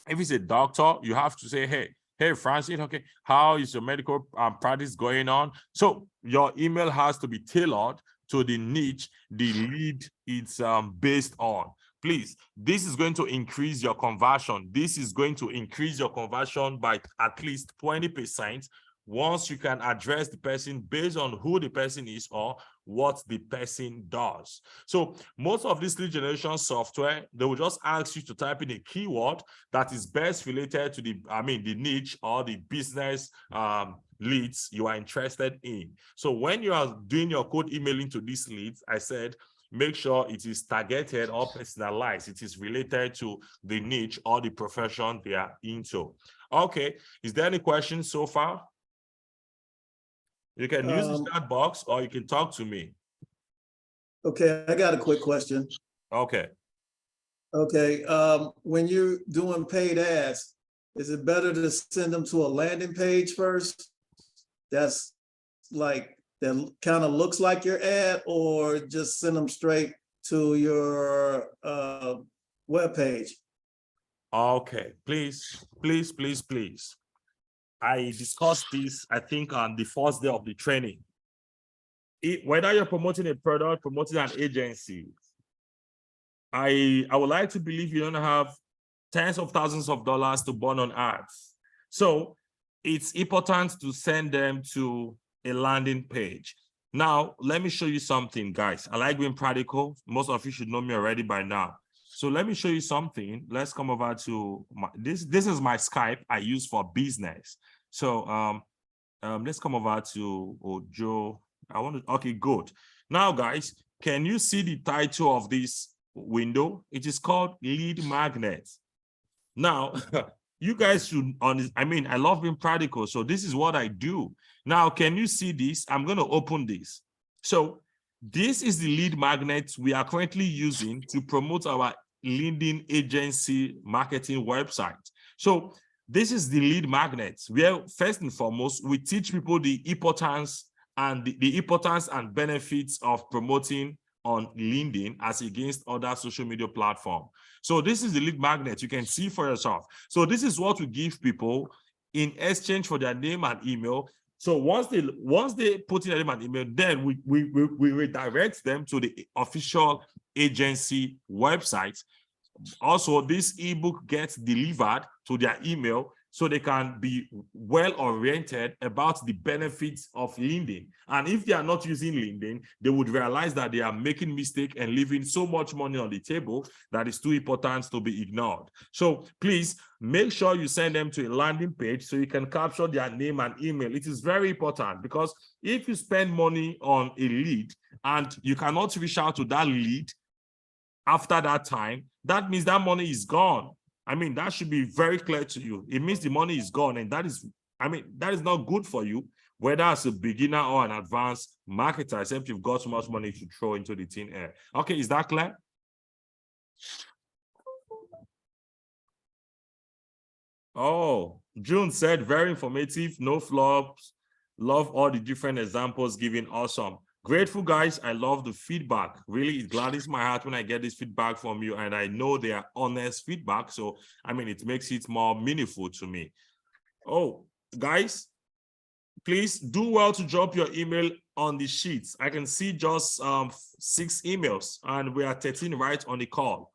[SPEAKER 1] If it's a doctor, you have to say, hey, Francis, okay, how is your medical practice going on? So your email has to be tailored to the niche the lead is based on. Please, this is going to increase your conversion. This is going to increase your conversion by at least 20% once you can address the person based on who the person is or what the person does. So most of this lead generation software, they will just ask you to type in a keyword that is best related to the niche or the business leads you are interested in. So when you are doing your cold emailing to these leads, I said, make sure it is targeted or personalized. It is related to the niche or the profession they are into. Okay, is there any questions so far? You can use the chat box or you can talk to me.
[SPEAKER 7] Okay, I got a quick question.
[SPEAKER 1] Okay.
[SPEAKER 7] Okay, when you're doing paid ads, is it better to send them to a landing page first? That's like, that kind of looks like your ad, or just send them straight to your webpage.
[SPEAKER 1] Okay, please. I discussed this, I think, on the first day of the training. Whether you're promoting a product, promoting an agency, I would like to believe you don't have tens of thousands of dollars to burn on ads. So it's important to send them to a landing page. Now, let me show you something, guys. I like being practical. Most of you should know me already by now. So let me show you something. Let's come over to this is my Skype I use for business. So let's come over to Joe. Okay, good. Now, guys, can you see the title of this window? It is called Lead Magnet. Now, you guys should I mean, I love being practical, so this is what I do. Now, can you see this? I'm going to open this. So this is the lead magnet we are currently using to promote our LinkedIn agency marketing website. So this is the lead magnet where, first and foremost, we teach people the importance and the importance and benefits of promoting on LinkedIn as against other social media platforms. So this is the lead magnet. You can see for yourself. So this is what we give people in exchange for their name and email. So once they put in their name and email, then we redirect them to the official agency website. Also, this ebook gets delivered to their email so they can be well oriented about the benefits of LinkedIn. And if they are not using LinkedIn, they would realize that they are making mistake and leaving so much money on the table that is too important to be ignored. So please make sure you send them to a landing page so you can capture their name and email. It is very important, because if you spend money on a lead and you cannot reach out to that lead after that time, that means that money is gone. I mean, that should be very clear to you. It means the money is gone, and that is, I mean, that is not good for you, whether as a beginner or an advanced marketer, except you've got so much money to throw into the thin air. Okay, is that clear? Oh, June said, very informative, no flops. Love all the different examples given. Awesome. Grateful, guys. I love the feedback. Really, it gladdens my heart when I get this feedback from you, and I know they are honest feedback. So, I mean, it makes it more meaningful to me. Oh, guys, please do well to drop your email on the sheets. I can see just 6 emails, and we are 13 right on the call.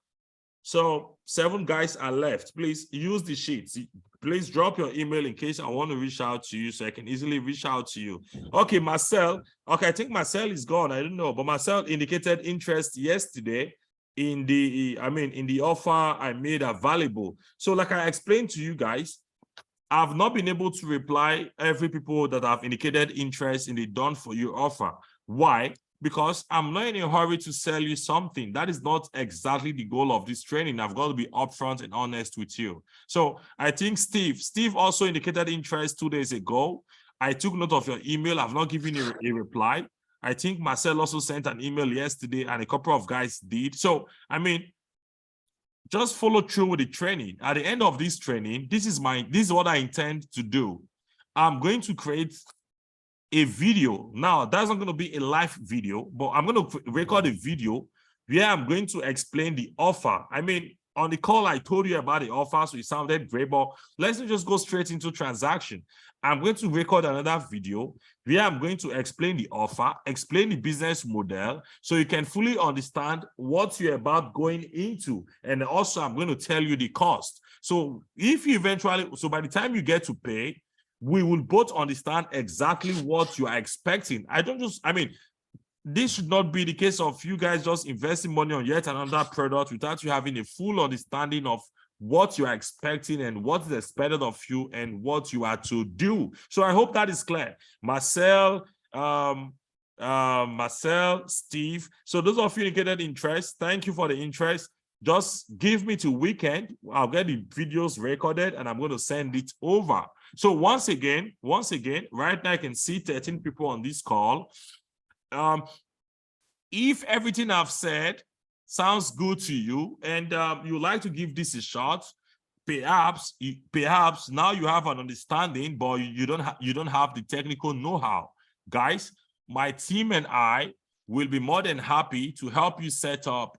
[SPEAKER 1] So 7 guys are left. Please use the sheets. Please drop your email in case I want to reach out to you, so I can easily reach out to you. Okay, Marcel. Okay, I think Marcel is gone. I don't know, but Marcel indicated interest yesterday in the, in the offer I made available. So like I explained to you guys, I've not been able to reply every people that have indicated interest in the done for you offer. Why? Because I'm not in a hurry to sell you something. That is not exactly the goal of this training. I've got to be upfront and honest with you. So I think Steve also indicated interest 2 days ago. I took note of your email. I've not given you a reply. I think Marcel also sent an email yesterday, and a couple of guys did. So, I mean, just follow through with the training. At the end of this training, this is what I intend to do. I'm going to create a video. Now, that's not going to be a live video, but I'm going to record a video where I'm going to explain the offer. I mean, on the call, I told you about the offer, so it sounded great, but let's just go straight into transaction. I'm going to record another video where I'm going to explain the offer, explain the business model, so you can fully understand what you're about going into. And also, I'm going to tell you the cost. So if you so by the time you get to pay, we will both understand exactly what you are expecting. This should not be the case of you guys just investing money on yet another product without you having a full understanding of what you are expecting and what is expected of you and what you are to do. So I hope that is clear. Marcel, Steve. So those of you indicated interest, thank you for the interest. Just give me till weekend. I'll get the videos recorded and I'm going to send it over. So once again, right now I can see 13 people on this call. If everything I've said sounds good to you and you like to give this a shot, perhaps now you have an understanding, but you don't have the technical know-how. Guys, my team and I will be more than happy to help you set up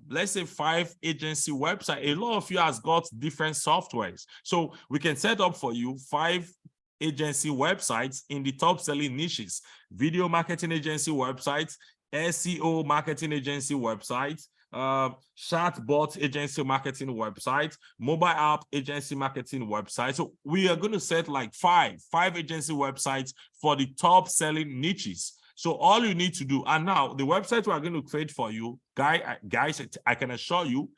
[SPEAKER 1] let's say 5 agency website. A lot of you has got different softwares, so we can set up for you 5 agency websites in the top selling niches: video marketing agency websites, SEO marketing agency websites, chatbot agency marketing website, mobile app agency marketing website. So we are going to set like five agency websites for the top selling niches. So all you need to do, and now the website we are going to create for you, guys, I can assure you,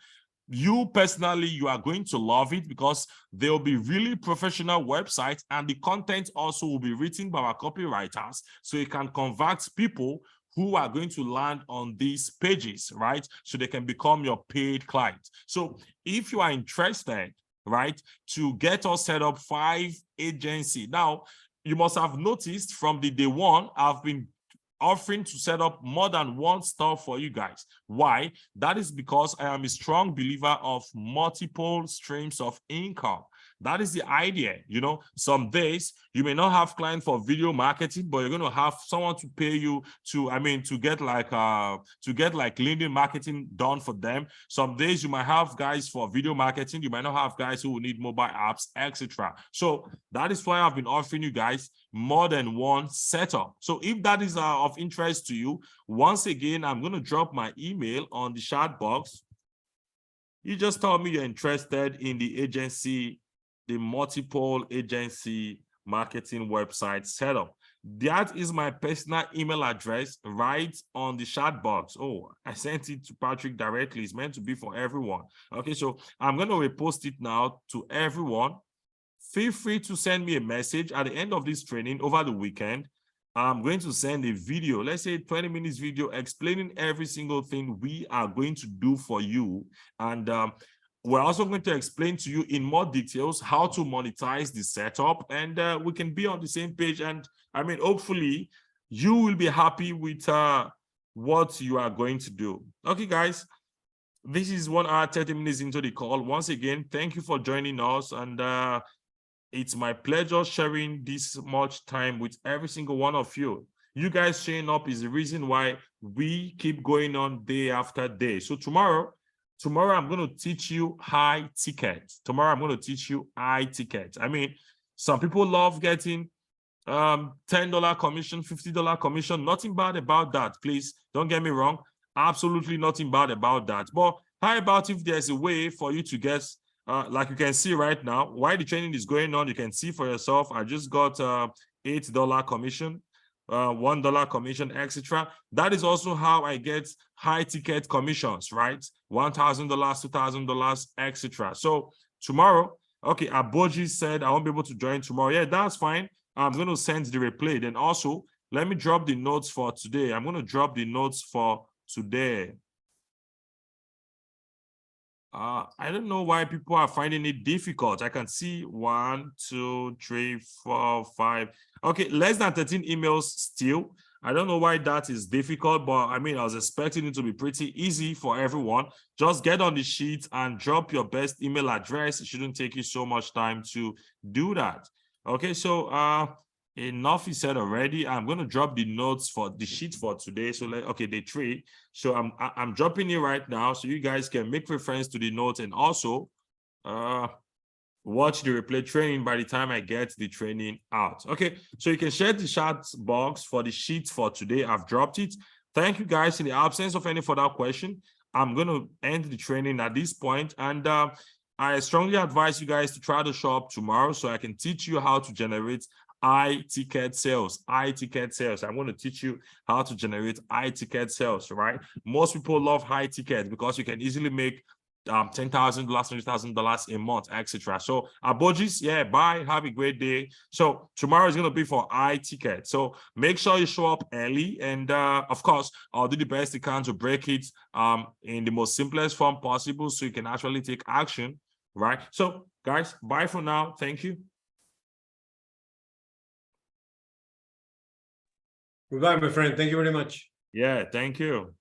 [SPEAKER 1] you personally, you are going to love it, because there will be really professional websites, and the content also will be written by our copywriters, so you can convert people who are going to land on these pages, right? So they can become your paid clients. So if you are interested, right, to get us set up 5 agency. Now, you must have noticed from the day one, I've been offering to set up more than one store for you guys. Why? That is because I am a strong believer of multiple streams of income. That is the idea. You know, some days you may not have clients for video marketing, but you're going to have someone to pay you to, to get like LinkedIn marketing done for them. Some days you might have guys for video marketing. You might not have guys who will need mobile apps, etc. So that is why I've been offering you guys more than one setup. So if that is of interest to you, once again, I'm going to drop my email on the chat box. You just tell me you're interested in the agency, the multiple agency marketing website setup. That is my personal email address right on the chat box. Oh, I sent it to Patrick directly. It's meant to be for everyone. Okay, so I'm going to repost it now to everyone. Feel free to send me a message at the end of this training over the weekend. I'm going to send a video, let's say 20 minutes video, explaining every single thing we are going to do for you. And we're also going to explain to you in more details how to monetize the setup, and we can be on the same page. And hopefully you will be happy with what you are going to do. Okay, guys, this is 1 hour, 30 minutes into the call. Once again, thank you for joining us. And it's my pleasure sharing this much time with every single one of you. You guys showing up is the reason why we keep going on day after day. So tomorrow I'm going to teach you high ticket. Tomorrow I'm going to teach you high ticket. Some people love getting $10 commission, $50 commission. Nothing bad about that. Please don't get me wrong. Absolutely nothing bad about that. But how about if there's a way for you to get, like you can see right now, while the training is going on, you can see for yourself, I just got $8 commission, $1 commission, etc. That is also how I get high ticket commissions, right? $1,000, $2,000, etc. So tomorrow, okay, Aboji said I won't be able to join tomorrow. Yeah, that's fine. I'm going to send the replay. Then also, let me drop the notes for today. I'm going to drop the notes for today. I don't know why people are finding it difficult. I can see 1, 2, 3, 4, 5. Okay, less than 13 emails still. I don't know why that is difficult, but I was expecting it to be pretty easy for everyone. Just get on the sheet and drop your best email address. It shouldn't take you so much time to do that. Okay, so enough is said already. I'm going to drop the notes for the sheet for today. So okay, day 3. So I'm dropping it right now so you guys can make reference to the notes, and also watch the replay training by the time I get the training out. Okay, so you can share the chat box for the sheet for today. I've dropped it. Thank you, guys. In the absence of any further question, I'm going to end the training at this point. And I strongly advise you guys to try to show up tomorrow so I can teach you how to generate high ticket sales. I'm going to teach you how to generate high ticket sales, right? Most people love high ticket because you can easily make $10,000, $100,000 a month, etc. So Abojis, yeah, bye, have a great day. So tomorrow is going to be for high ticket. So make sure you show up early, and of course, I'll do the best I can to break it in the most simplest form possible so you can actually take action, right? So guys, bye for now. Thank you.
[SPEAKER 3] Goodbye, my friend. Thank you very much.
[SPEAKER 1] Yeah, thank you.